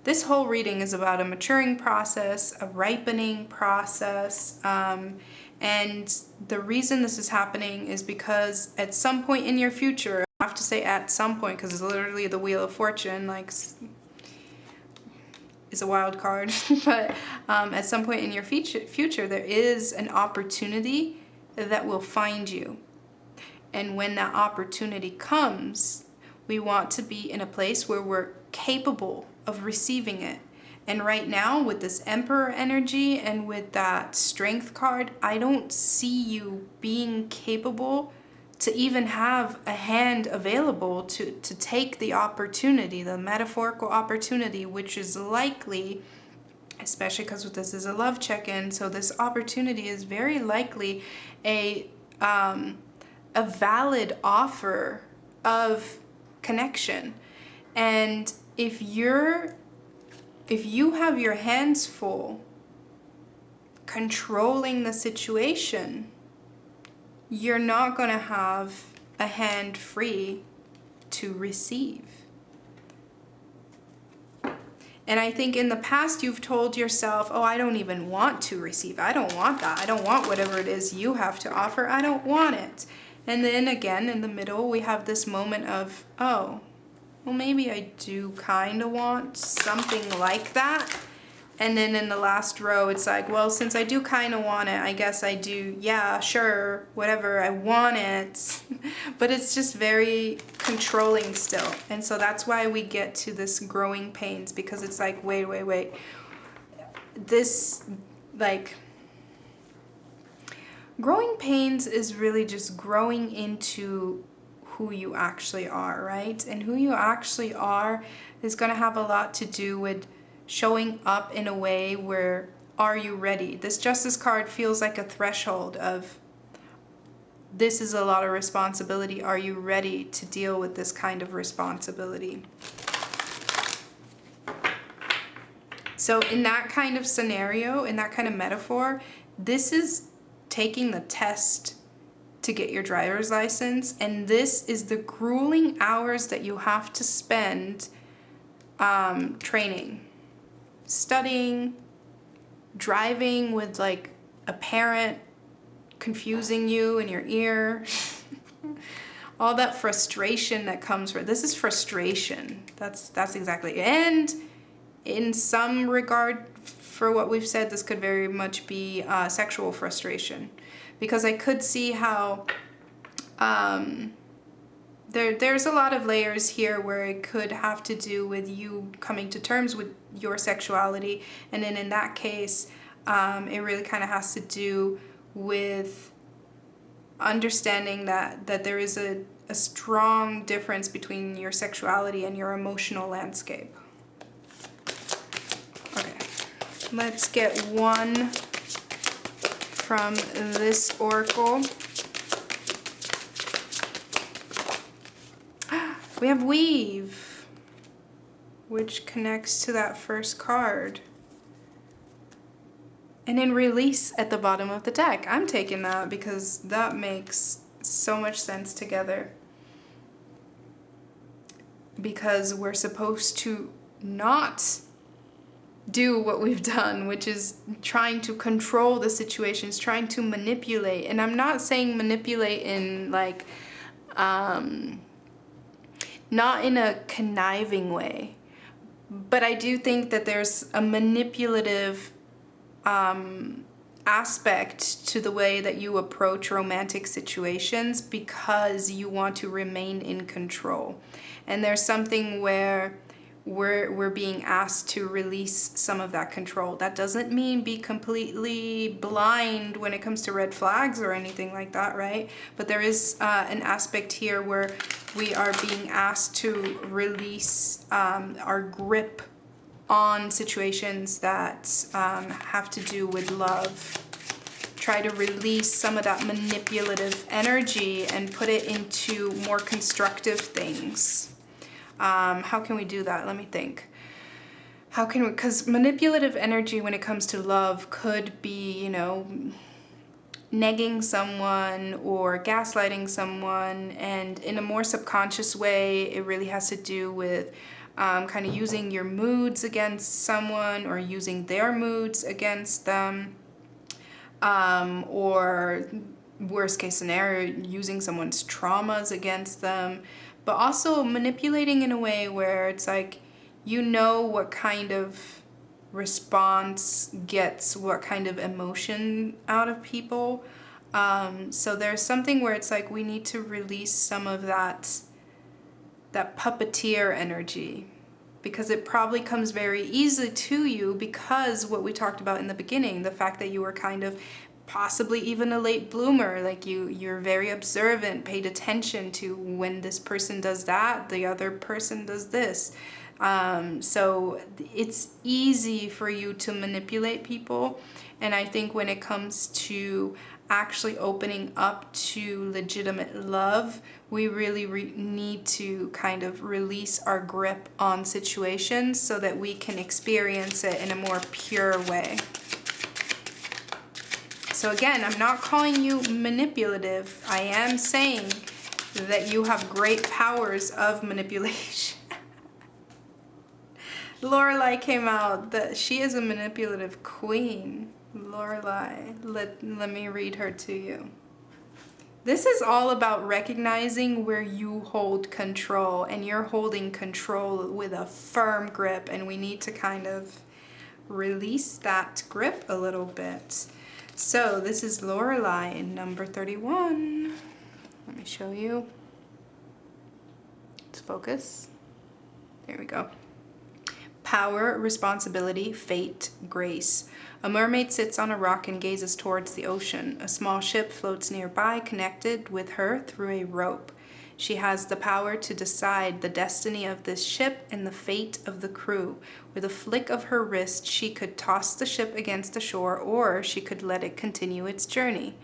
This whole reading is about a maturing process, a ripening process. And the reason this is happening is because at some point in your future, I have to say at some point because it's literally the Wheel of Fortune, like, is a wild card, but at some point in your future, there is an opportunity that will find you. And when that opportunity comes, we want to be in a place where we're capable of receiving it. And right now, with this Emperor energy and with that Strength card, I don't see you being capable to even have a hand available to take the opportunity, the metaphorical opportunity, which is likely, especially because this is a love check-in, so this opportunity is very likely a valid offer of connection. And if you have your hands full controlling the situation, you're not going to have a hand free to receive. And I think in the past you've told yourself, oh, I don't even want to receive. I don't want that. I don't want whatever it is you have to offer. I don't want it. And then again, in the middle, we have this moment of, oh, well, maybe I do kind of want something like that. And then in the last row, it's like, well, since I do kind of want it, I guess I do, yeah, sure, whatever, I want it. But it's just very controlling still. And so that's why we get to this growing pains, because it's like, wait. This, like, growing pains is really just growing into who you actually are, right? And who you actually are is going to have a lot to do with showing up in a way where, are you ready? This Justice card feels like a threshold of, this is a lot of responsibility. Are you ready to deal with this kind of responsibility? So in that kind of scenario, in that kind of metaphor, this is taking the test to get your driver's license, and this is the grueling hours that you have to spend training, studying, driving with like a parent confusing you in your ear. All that frustration that comes with this is frustration. That's exactly it. And in some regard, for what we've said, this could very much be sexual frustration, because I could see how there's a lot of layers here where it could have to do with you coming to terms with your sexuality, and then in that case, it really kind of has to do with understanding that there is a strong difference between your sexuality and your emotional landscape. Okay, let's get one from this oracle. We have Weave, which connects to that first card. And then Release at the bottom of the deck. I'm taking that because that makes so much sense together. Because we're supposed to not do what we've done, which is trying to control the situations, trying to manipulate. And I'm not saying manipulate in like, not in a conniving way, but I do think that there's a manipulative aspect to the way that you approach romantic situations because you want to remain in control. And there's something where we're being asked to release some of that control. That doesn't mean be completely blind when it comes to red flags or anything like that, right? But there is an aspect here where we are being asked to release our grip on situations that have to do with love. Try to release some of that manipulative energy and put it into more constructive things. How can we do that? Let me think. How can we, because manipulative energy when it comes to love could be, you know, negging someone or gaslighting someone, and in a more subconscious way, it really has to do with kind of using your moods against someone or using their moods against them, or worst case scenario, using someone's traumas against them, but also manipulating in a way where it's like, you know what kind of response gets what kind of emotion out of people. So there's something where it's like we need to release some of that puppeteer energy, because it probably comes very easily to you because what we talked about in the beginning, the fact that you were kind of possibly even a late bloomer, like you're very observant, paid attention to when this person does that, the other person does this. So it's easy for you to manipulate people. And I think when it comes to actually opening up to legitimate love, we really need to kind of release our grip on situations so that we can experience it in a more pure way. So again, I'm not calling you manipulative. I am saying that you have great powers of manipulation. Lorelei came out, that she is a manipulative queen. Lorelei, let me read her to you. This is all about recognizing where you hold control, and you're holding control with a firm grip, and we need to kind of release that grip a little bit. So this is Lorelei in number 31. Let me show you. Let's focus. There we go. Power, responsibility, fate, grace. A mermaid sits on a rock and gazes towards the ocean. A small ship floats nearby, connected with her through a rope. She has the power to decide the destiny of this ship and the fate of the crew. With a flick of her wrist, she could toss the ship against the shore, or she could let it continue its journey.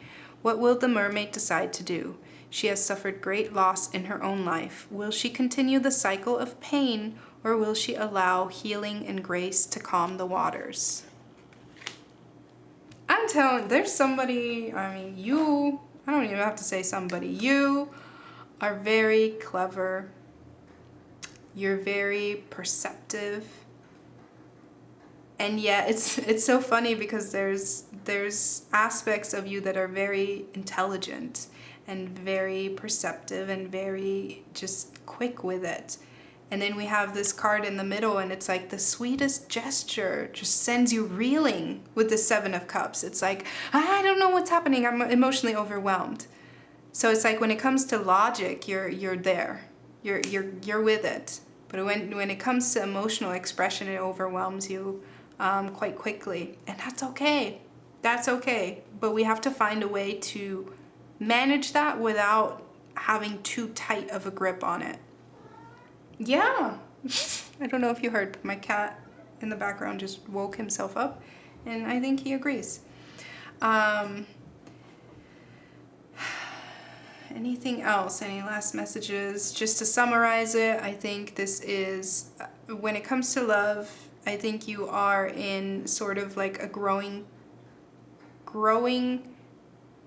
What will the mermaid decide to do? She has suffered great loss in her own life. Will she continue the cycle of pain, or will she allow healing and grace to calm the waters? I'm telling, there's somebody, I mean, I don't even have to say somebody, you are very clever. You're very perceptive. And yet it's so funny because there's aspects of you that are very intelligent and very perceptive and very just quick with it. And then we have this card in the middle, and it's like the sweetest gesture just sends you reeling with the Seven of Cups. It's like, I don't know what's happening. I'm emotionally overwhelmed. So it's like when it comes to logic, you're there, you're with it. But when it comes to emotional expression, it overwhelms you quite quickly, and that's okay. That's okay. But we have to find a way to manage that without having too tight of a grip on it. Yeah. I don't know if you heard, but my cat in the background just woke himself up, and I think he agrees. Anything else? Any last messages? Just to summarize it, I think this is, when it comes to love, I think you are in sort of like a growing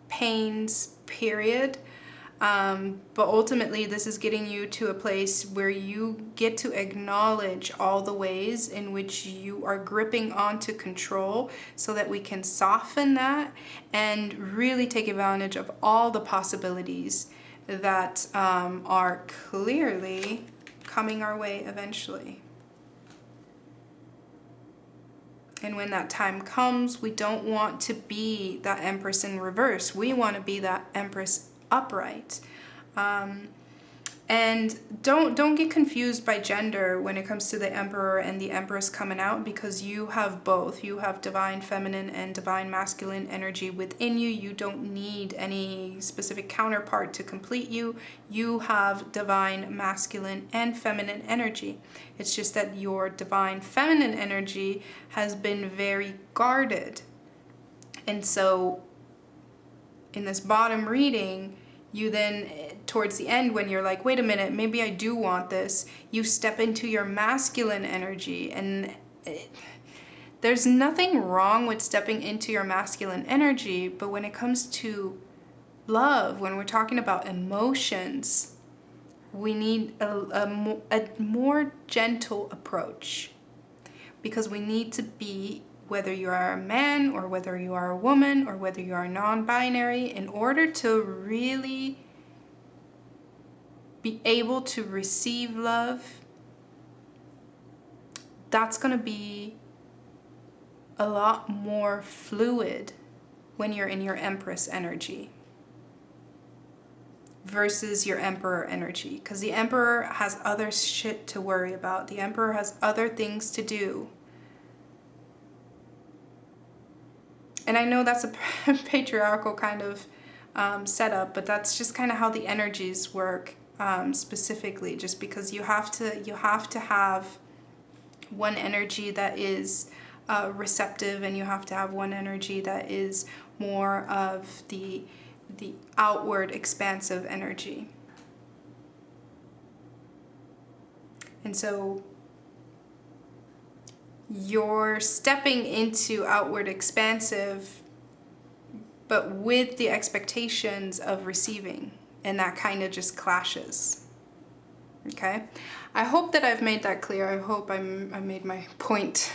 pains period. But ultimately, this is getting you to a place where you get to acknowledge all the ways in which you are gripping onto control, so that we can soften that and really take advantage of all the possibilities that are clearly coming our way eventually. And when that time comes, we don't want to be that Empress in reverse. We want to be that Empress upright. And don't get confused by gender when it comes to the Emperor and the Empress coming out, because you have both. You have divine feminine and divine masculine energy within you. You don't need any specific counterpart to complete you. You have divine masculine and feminine energy. It's just that your divine feminine energy has been very guarded. And so in this bottom reading, you then, towards the end, when you're like, wait a minute, maybe I do want this, you step into your masculine energy. And there's nothing wrong with stepping into your masculine energy, but when it comes to love, when we're talking about emotions, we need a more gentle approach, because we need to be, whether you are a man or whether you are a woman or whether you are non-binary, in order to really be able to receive love, that's going to be a lot more fluid when you're in your Empress energy versus your Emperor energy, because the Emperor has other shit to worry about. The Emperor has other things to do. And I know that's a patriarchal kind of setup, but that's just kind of how the energies work, specifically. Just because you have to have one energy that is receptive, and you have to have one energy that is more of the outward expansive energy. And so you're stepping into outward expansive, but with the expectations of receiving, and that kind of just clashes. Okay, I hope that I've made that clear. I hope I made my point.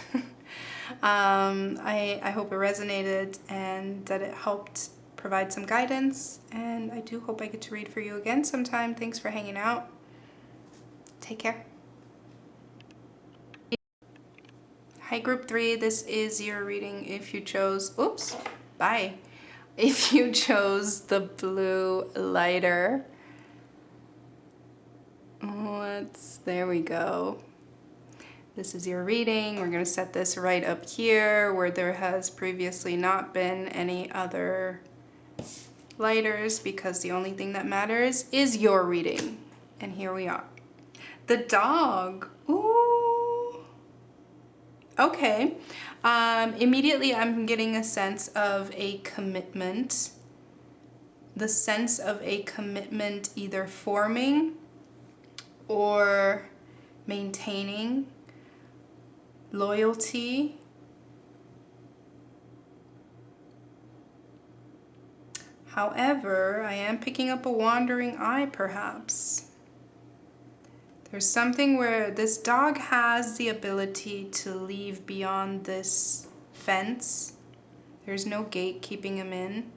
I hope it resonated and that it helped provide some guidance, and I do hope I get to read for you again sometime. Thanks for hanging out. Take care. Hi group 3, this is your reading if you chose, if you chose the blue lighter. There we go. This is your reading. We're going to set this right up here where there has previously not been any other lighters, because the only thing that matters is your reading. And here we are. The dog. Ooh. Okay. Immediately I'm getting a sense of a commitment. The sense of a commitment either forming or maintaining, loyalty. However, I am picking up a wandering eye, perhaps. There's something where this dog has the ability to leave beyond this fence. There's no gate keeping him in.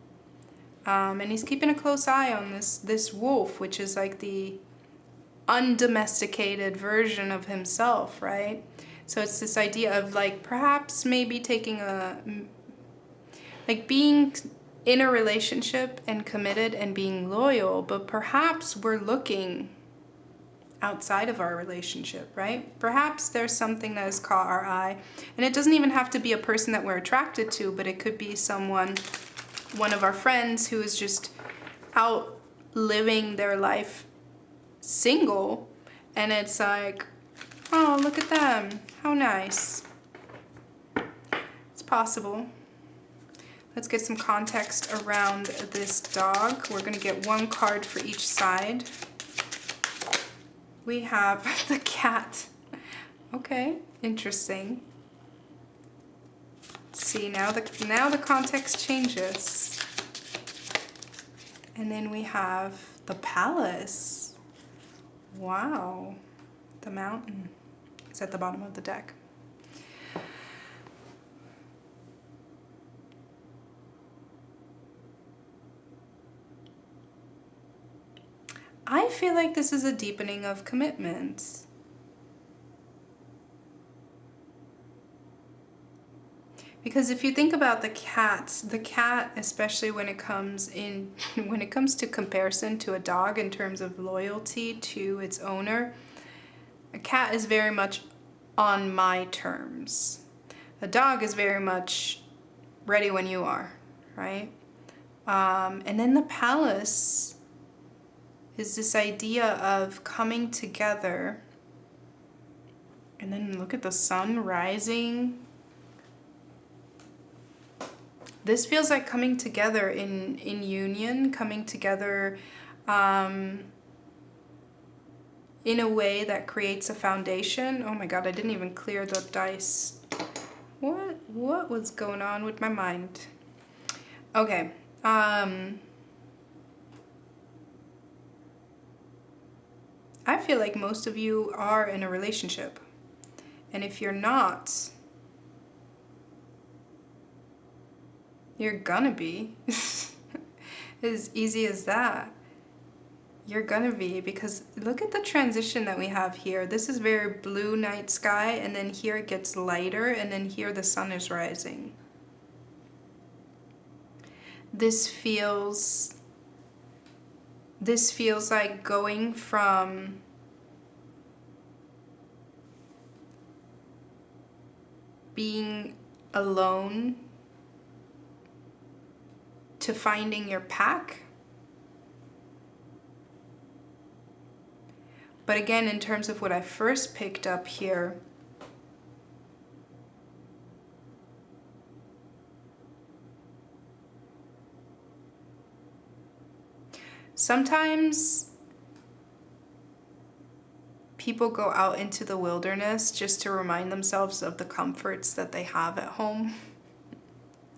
And he's keeping a close eye on this wolf, which is like the undomesticated version of himself, right? So it's this idea of like perhaps maybe taking like being in a relationship and committed and being loyal, but perhaps we're looking outside of our relationship, right? Perhaps there's something that has caught our eye, and it doesn't even have to be a person that we're attracted to, but it could be someone, one of our friends who is just out living their life single, and it's like, oh, look at them, how nice. It's possible. Let's get some context around this dog. We're gonna get one card for each side. We have the cat. Okay, interesting. See, now the context changes. And then we have the palace. Wow. The mountain is at the bottom of the deck. I feel like this is a deepening of commitment. Because if you think about the cat, especially when it comes to comparison to a dog in terms of loyalty to its owner, a cat is very much on my terms. A dog is very much ready when you are, right? And then the palace is this idea of coming together. And then look at the sun rising. This feels like coming together in union, coming together in a way that creates a foundation. Oh my God, I didn't even clear the dice. What was going on with my mind? Okay. I feel like most of you are in a relationship. And if you're not, you're gonna be. As easy as that. You're gonna be, because look at the transition that we have here. This is very blue night sky, and then here it gets lighter, and then here the sun is rising. This feels like going from being alone to finding your pack. But again, in terms of what I first picked up here, sometimes people go out into the wilderness just to remind themselves of the comforts that they have at home.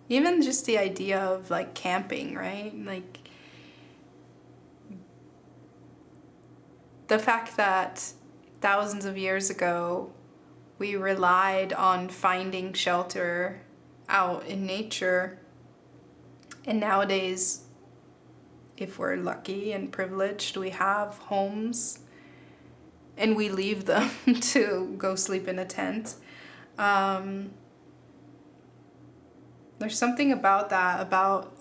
Even just the idea of like camping, right? Like the fact that thousands of years ago we relied on finding shelter out in nature, and nowadays, if we're lucky and privileged, we have homes and we leave them to go sleep in a tent. There's something about that, about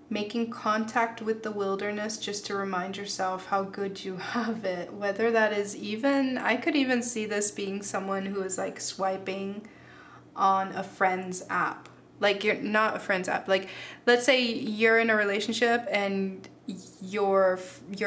making contact with the wilderness just to remind yourself how good you have it. Whether that is even, I could even see this being someone who is like swiping on a friend's app. Like, you're not a friend's app. Like, let's say you're in a relationship and your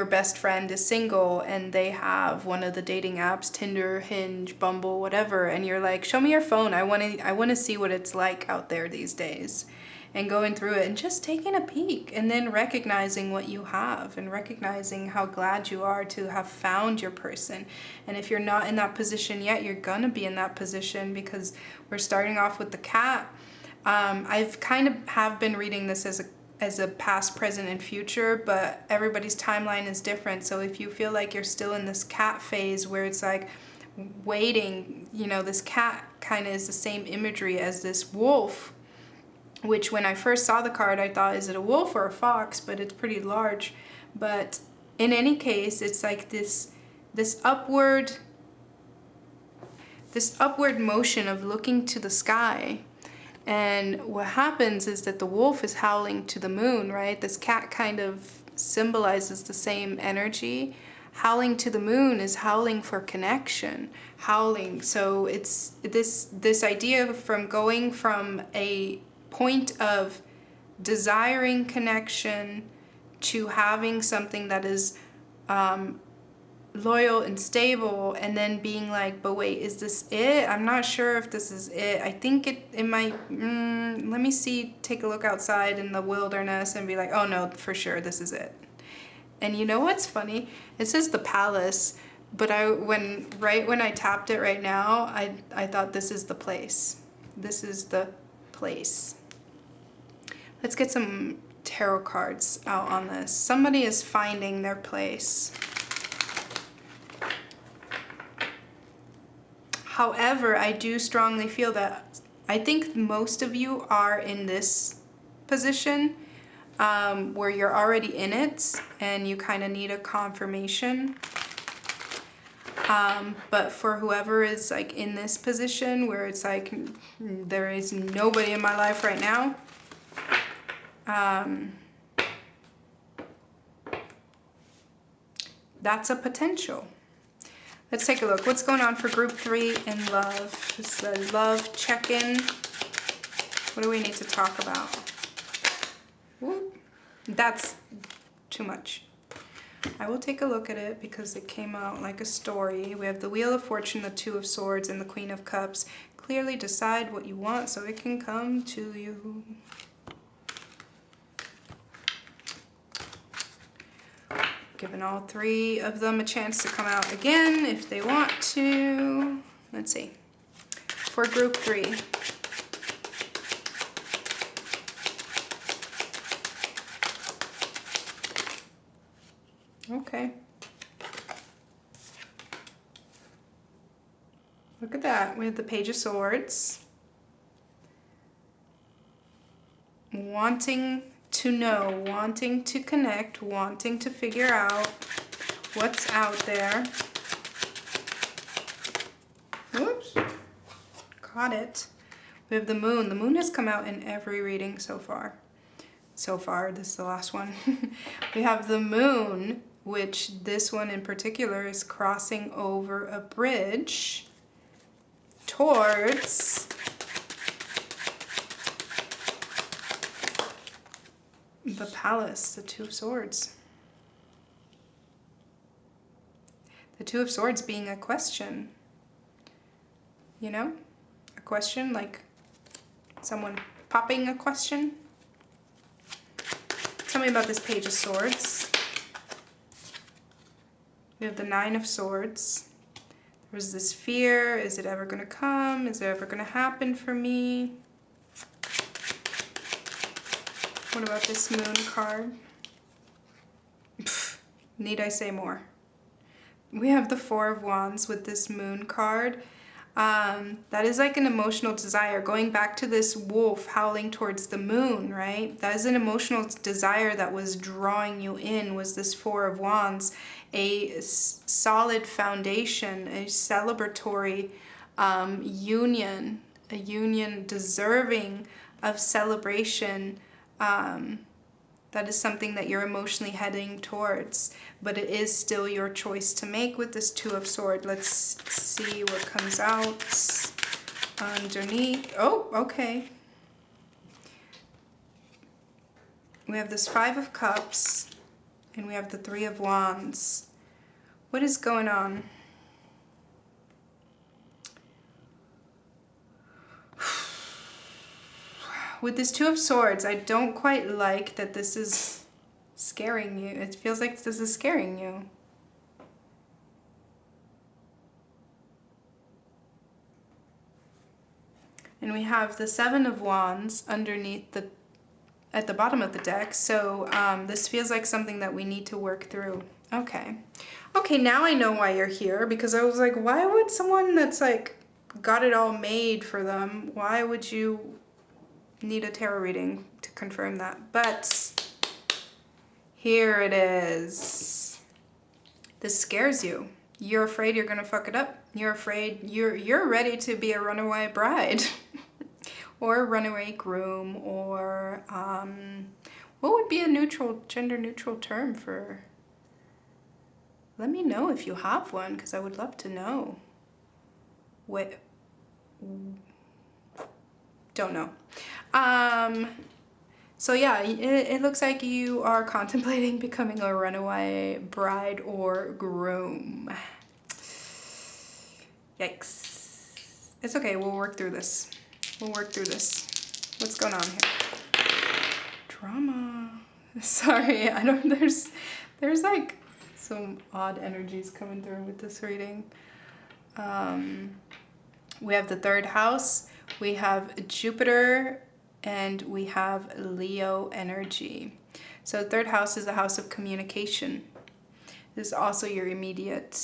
best friend is single and they have one of the dating apps, Tinder, Hinge, Bumble, whatever, and you're like, show me your phone. I want to see what it's like out there these days. And going through it and just taking a peek, and then recognizing what you have and recognizing how glad you are to have found your person. And if you're not in that position yet, you're gonna be in that position, because we're starting off with the cat. I've kind of have been reading this as a past, present, and future, but everybody's timeline is different. So if you feel like you're still in this cat phase where it's like waiting, you know, this cat kind of is the same imagery as this wolf, which when I first saw the card, I thought, is it a wolf or a fox? But it's pretty large. But in any case, it's like this upward motion of looking to the sky And what happens is that the wolf is howling to the moon, right? This cat kind of symbolizes the same energy. Howling to the moon is howling for connection, howling. So it's this idea from going from a point of desiring connection to having something that is loyal and stable, and then being like, but wait, is this it? I'm not sure if this is it. I think it might, let me see, take a look outside in the wilderness and be like, oh no, for sure, this is it. And you know what's funny? It says the palace, but right when I tapped it right now, I thought this is the place. This is the place. Let's get some tarot cards out on this. Somebody is finding their place. However, I do strongly feel that I think most of you are in this position where you're already in it and you kind of need a confirmation. But for whoever is like in this position where it's like, there is nobody in my life right now, that's a potential. Let's take a look. What's going on for group 3 in love? This is the love check-in. What do we need to talk about? Whoop. That's too much. I will take a look at it because it came out like a story. We have the Wheel of Fortune, the Two of Swords, and the Queen of Cups. Clearly decide what you want so it can come to you. Giving all 3 of them a chance to come out again if they want to. Let's see. For group 3. Okay. Look at that. We have the Page of Swords. Wanting to know, wanting to connect, wanting to figure out what's out there. Whoops. Caught it. We have the Moon. The Moon has come out in every reading so far. This is the last one. We have the Moon, which this one in particular is crossing over a bridge towards the palace, the Two of Swords. The Two of Swords being a question. You know? A question, like someone popping a question. Tell me about this Page of Swords. We have the Nine of Swords. There's this fear. Is it ever going to come? Is it ever going to happen for me? What about this Moon card? Pfft, need I say more? We have the Four of Wands with this Moon card. That is like an emotional desire. Going back to this wolf howling towards the moon, right? That is an emotional desire that was drawing you in, was this Four of Wands. A solid foundation, a celebratory union, a union deserving of celebration. That is something that you're emotionally heading towards, but it is still your choice to make with this Two of Swords. Let's see what comes out underneath. Oh, okay. We have this Five of Cups, and we have the Three of Wands. What is going on? With this Two of Swords, I don't quite like that this is scaring you. It feels like this is scaring you. And we have the Seven of Wands underneath at the bottom of the deck. So this feels like something that we need to work through. Okay. Okay, now I know why you're here, because I was like, why would someone that's like got it all made for them, why would you need a tarot reading to confirm that? But here it is. This scares you. You're afraid you're gonna fuck it up. You're afraid you're ready to be a runaway bride. or a runaway groom, or what would be a neutral, gender neutral term for? Let me know if you have one, because I would love to know. What? Don't know. So yeah, it looks like you are contemplating becoming a runaway bride or groom. Yikes. It's okay, we'll work through this. We'll work through this. What's going on here? Drama. Sorry, I don't, there's like some odd energies coming through with this reading. We have the third house, we have Jupiter, and we have Leo energy. So third house is the house of communication. This is also your immediate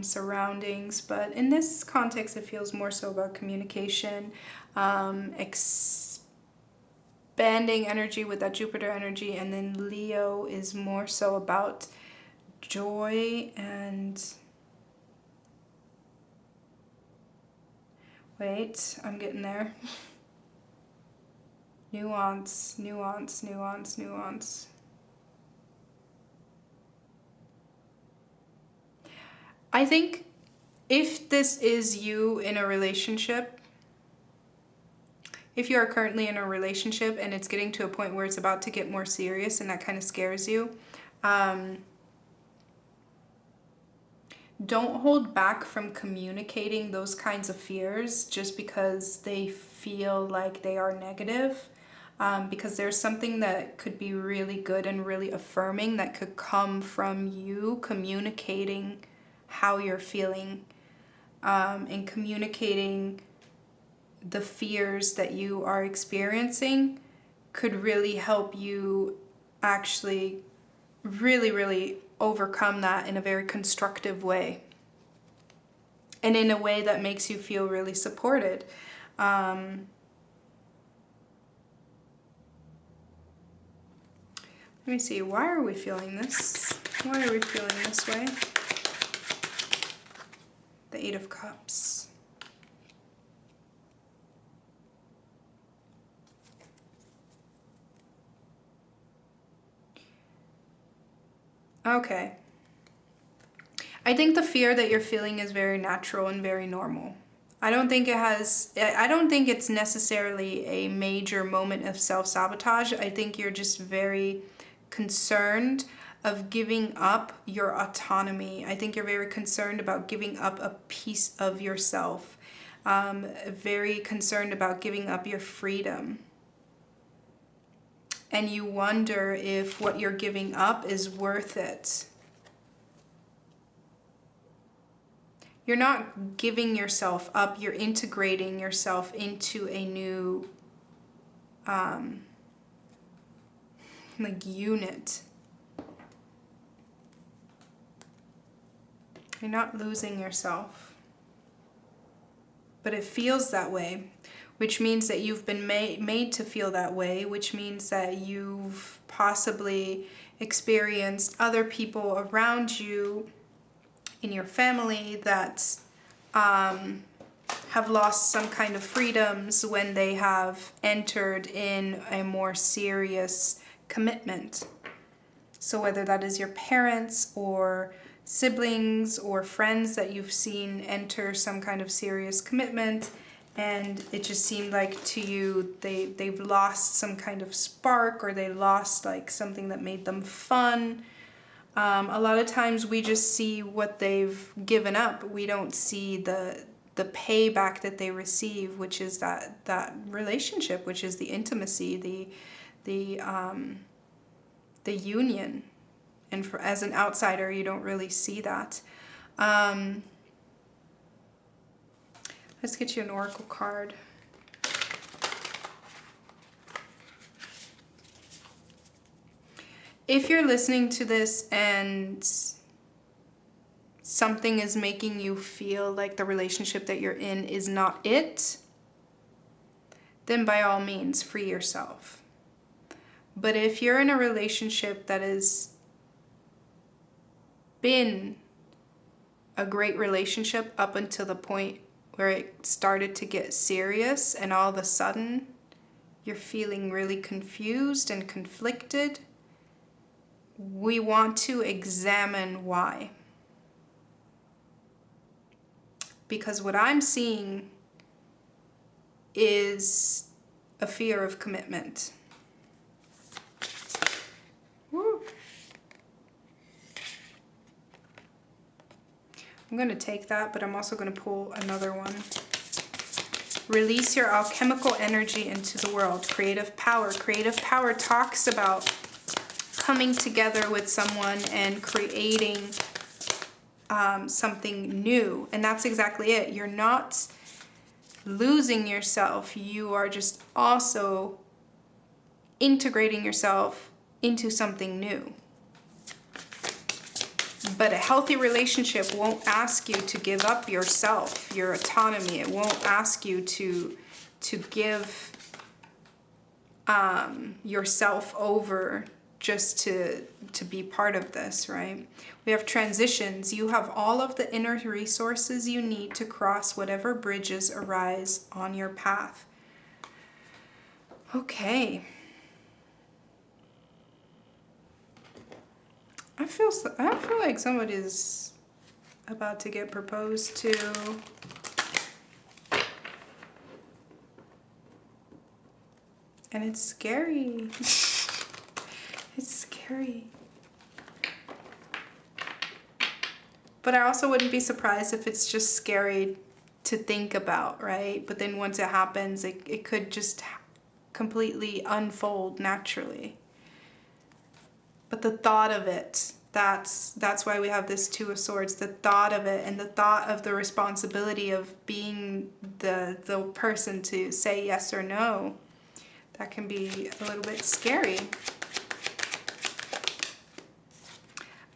surroundings, but in this context, it feels more so about communication, expanding energy with that Jupiter energy, and then Leo is more so about joy and... Wait, I'm getting there. Nuance, nuance, nuance, nuance. I think if this is you in a relationship, if you are currently in a relationship and it's getting to a point where it's about to get more serious and that kind of scares you, don't hold back from communicating those kinds of fears just because they feel like they are negative. Because there's something that could be really good and really affirming that could come from you communicating how you're feeling, and communicating the fears that you are experiencing could really help you actually really overcome that in a very constructive way, and in a way that makes you feel really supported. Let me see, why are we feeling this? Why are we feeling this way? The Eight of Cups. Okay. I think the fear that you're feeling is very natural and very normal. I don't think it's necessarily a major moment of self-sabotage. I think you're just very concerned of giving up your autonomy. I think you're very concerned about giving up a piece of yourself. Very concerned about giving up your freedom. And you wonder if what you're giving up is worth it. You're not giving yourself up, you're integrating yourself into a new unit. You're not losing yourself. But it feels that way, which means that you've been made to feel that way, which means that you've possibly experienced other people around you in your family that have lost some kind of freedoms when they have entered in a more serious commitment. So whether that is your parents or siblings or friends that you've seen enter some kind of serious commitment, and it just seemed like to you they've lost some kind of spark, or they lost like something that made them fun. A lot of times we just see what they've given up. We don't see the payback that they receive, which is that relationship, which is the intimacy, the union. And as an outsider, you don't really see that. Let's get you an oracle card. If you're listening to this and something is making you feel like the relationship that you're in is not it, then by all means, free yourself. But if you're in a relationship that has been a great relationship up until the point where it started to get serious, and all of a sudden you're feeling really confused and conflicted, we want to examine why. Because what I'm seeing is a fear of commitment. Woo. I'm going to take that, but I'm also going to pull another one. Release your alchemical energy into the world. Creative power. Creative power talks about coming together with someone and creating something new. And that's exactly it. You're not losing yourself. You are just also integrating yourself into something new. But a healthy relationship won't ask you to give up yourself, your autonomy. It won't ask you to give yourself over just to be part of this, right? We have transitions. You have all of the inner resources you need to cross whatever bridges arise on your path. Okay. I feel like somebody's about to get proposed to. And it's scary. It's scary. But I also wouldn't be surprised if it's just scary to think about, right? But then once it happens, it could just completely unfold naturally. But the thought of it, that's why we have this Two of Swords. The thought of it and the thought of the responsibility of being the person to say yes or no, that can be a little bit scary.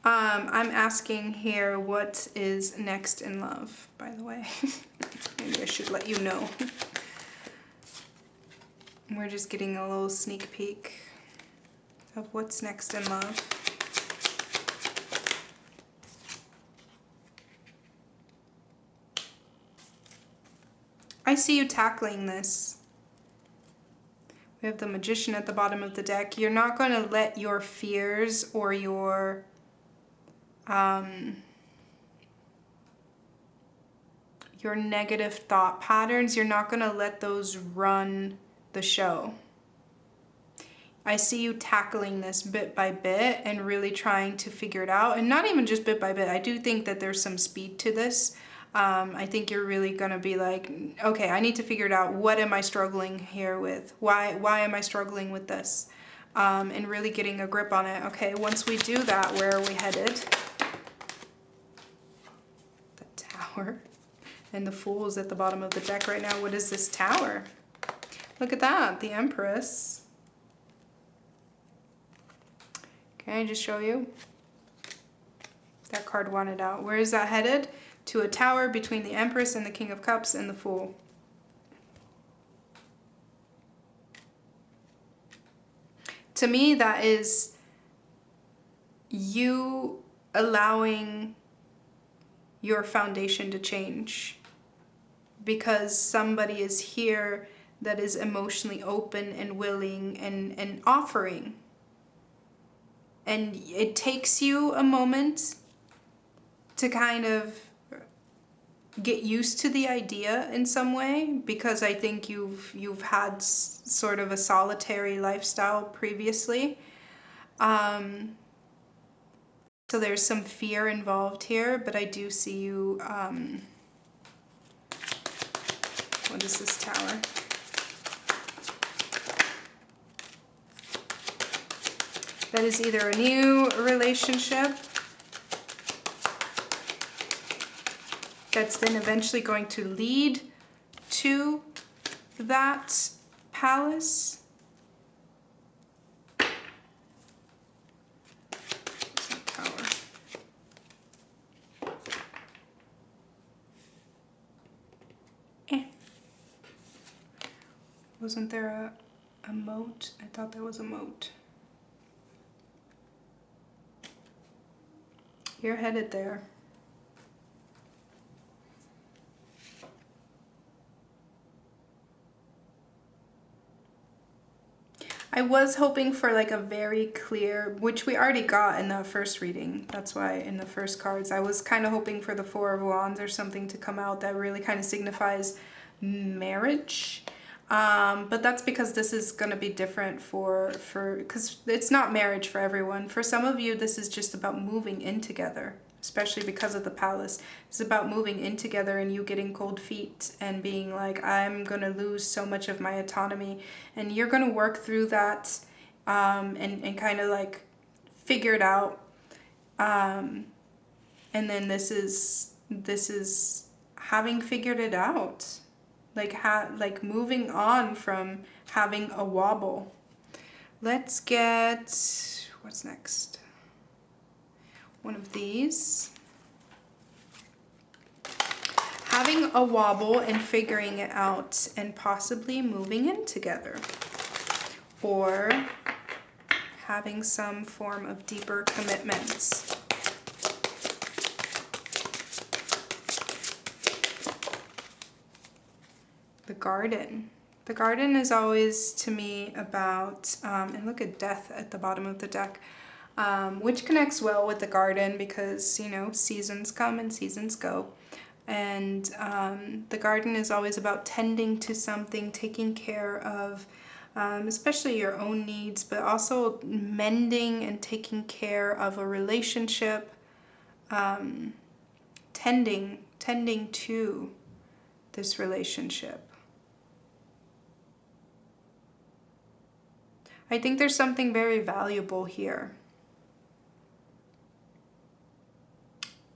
I'm asking here, what is next in love, by the way? Maybe I should let you know. We're just getting a little sneak peek of what's next in love. I see you tackling this. We have the Magician at the bottom of the deck. You're not going to let your fears or your negative thought patterns, you're not going to let those run the show. I see you tackling this bit by bit and really trying to figure it out. And not even just bit by bit. I do think that there's some speed to this. I think you're really going to be like, okay, I need to figure it out. What am I struggling here with? Why am I struggling with this? And really getting a grip on it. Okay, once we do that, where are we headed? The Tower. And the Fool is at the bottom of the deck right now. What is this Tower? Look at that, the Empress. Can I just show you? That card wanted out. Where is that headed? To a tower between the Empress and the King of Cups and the Fool. To me, that is you allowing your foundation to change. Because somebody is here that is emotionally open and willing and offering. And it takes you a moment to kind of get used to the idea in some way, because I think you've had sort of a solitary lifestyle previously. So there's some fear involved here, but I do see you, what is this Tower? That is either a new relationship that's then eventually going to lead to that palace. Tower. Wasn't there a moat? I thought there was a moat. You're headed there. I was hoping for like a very clear, which we already got in the first reading. That's why in the first cards, I was kind of hoping for the Four of Wands or something to come out that really kind of signifies marriage. But that's because this is going to be different because it's not marriage for everyone. For some of you, this is just about moving in together, especially because of the palace. It's about moving in together and you getting cold feet and being like, I'm going to lose so much of my autonomy. And you're going to work through that and kind of like figure it out. And then this is having figured it out. Like moving on from having a wobble. Let's get, what's next? One of these. Having a wobble and figuring it out and possibly moving in together. Or having some form of deeper commitments. The Garden. The Garden is always, to me, about, and look at Death at the bottom of the deck, which connects well with the Garden because, you know, seasons come and seasons go. And the Garden is always about tending to something, taking care of, especially your own needs, but also mending and taking care of a relationship, tending to this relationship. I think there's something very valuable here.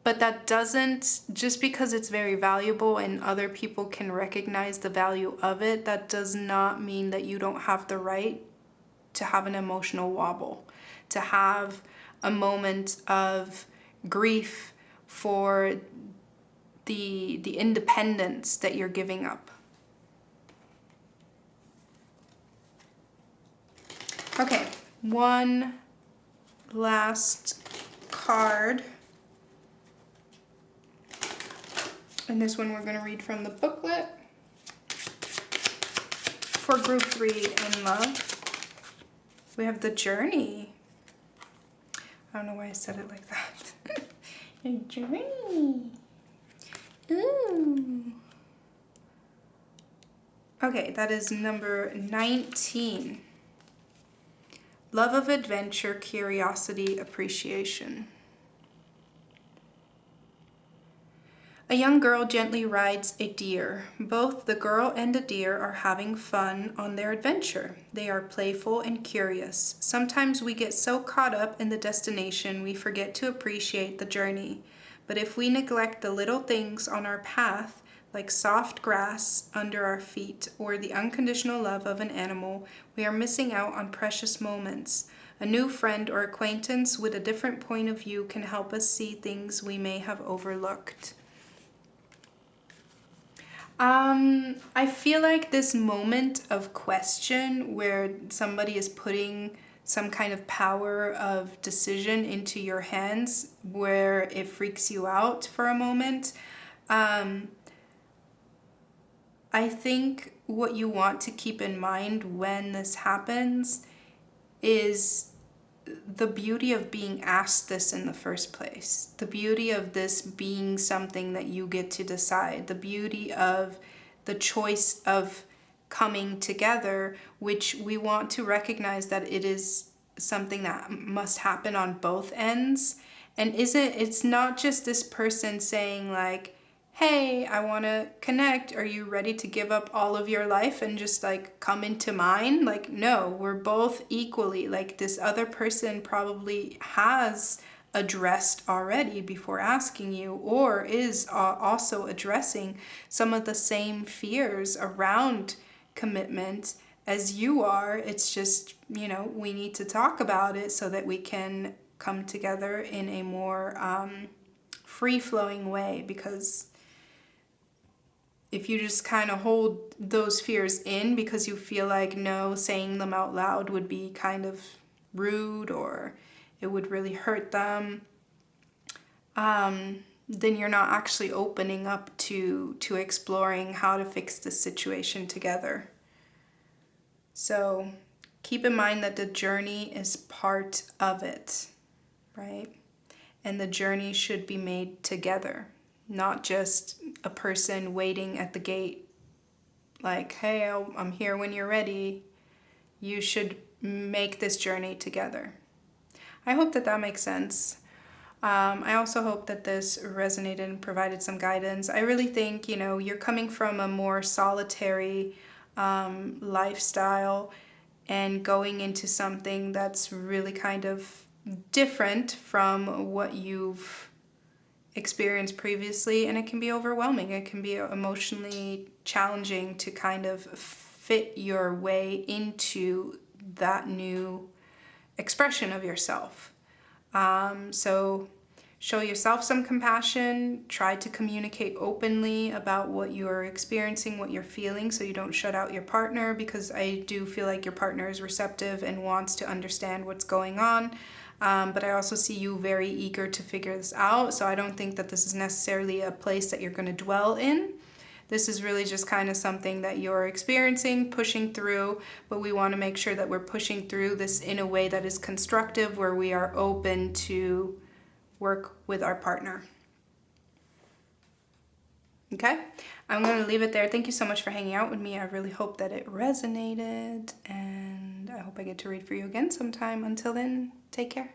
But that doesn't, just because it's very valuable and other people can recognize the value of it, that does not mean that you don't have the right to have an emotional wobble, to have a moment of grief for the independence that you're giving up. Okay, one last card. And this one we're going to read from the booklet. For group 3 in love, we have the Journey. I don't know why I said it like that. The Journey. Ooh. Okay, that is number 19. Love of adventure, curiosity, appreciation. A young girl gently rides a deer. Both the girl and the deer are having fun on their adventure. They are playful and curious. Sometimes we get so caught up in the destination we forget to appreciate the journey. But if we neglect the little things on our path, like soft grass under our feet or the unconditional love of an animal, we are missing out on precious moments. A new friend or acquaintance with a different point of view can help us see things we may have overlooked. I feel like this moment of question where somebody is putting some kind of power of decision into your hands, where it freaks you out for a moment. I think what you want to keep in mind when this happens is the beauty of being asked this in the first place, the beauty of this being something that you get to decide, the beauty of the choice of coming together, which we want to recognize that it is something that must happen on both ends. And it's not just this person saying like, hey, I want to connect. Are you ready to give up all of your life and just like come into mine? Like, no, we're both equally. Like, this other person probably has addressed already before asking you, or is also addressing some of the same fears around commitment as you are. It's just, you know, we need to talk about it so that we can come together in a more free-flowing way, because if you just kind of hold those fears in because you feel like, no, saying them out loud would be kind of rude or it would really hurt them, then you're not actually opening up to exploring how to fix the situation together. So keep in mind that the journey is part of it, right? And the journey should be made together, not just a person waiting at the gate like, hey, I'm here when you're ready. You should make this journey together. I hope that that makes sense. I also hope that this resonated and provided some guidance. I really think, you know, you're coming from a more solitary lifestyle and going into something that's really kind of different from what you've experienced previously, and it can be overwhelming. It can be emotionally challenging to kind of fit your way into that new expression of yourself. So show yourself some compassion, try to communicate openly about what you're experiencing, what you're feeling, so you don't shut out your partner, because I do feel like your partner is receptive and wants to understand what's going on. But I also see you very eager to figure this out, so I don't think that this is necessarily a place that you're going to dwell in. This is really just kind of something that you're experiencing, pushing through, but we want to make sure that we're pushing through this in a way that is constructive, where we are open to work with our partner. Okay, I'm going to leave it there. Thank you so much for hanging out with me. I really hope that it resonated, and I hope I get to read for you again sometime. Until then, take care.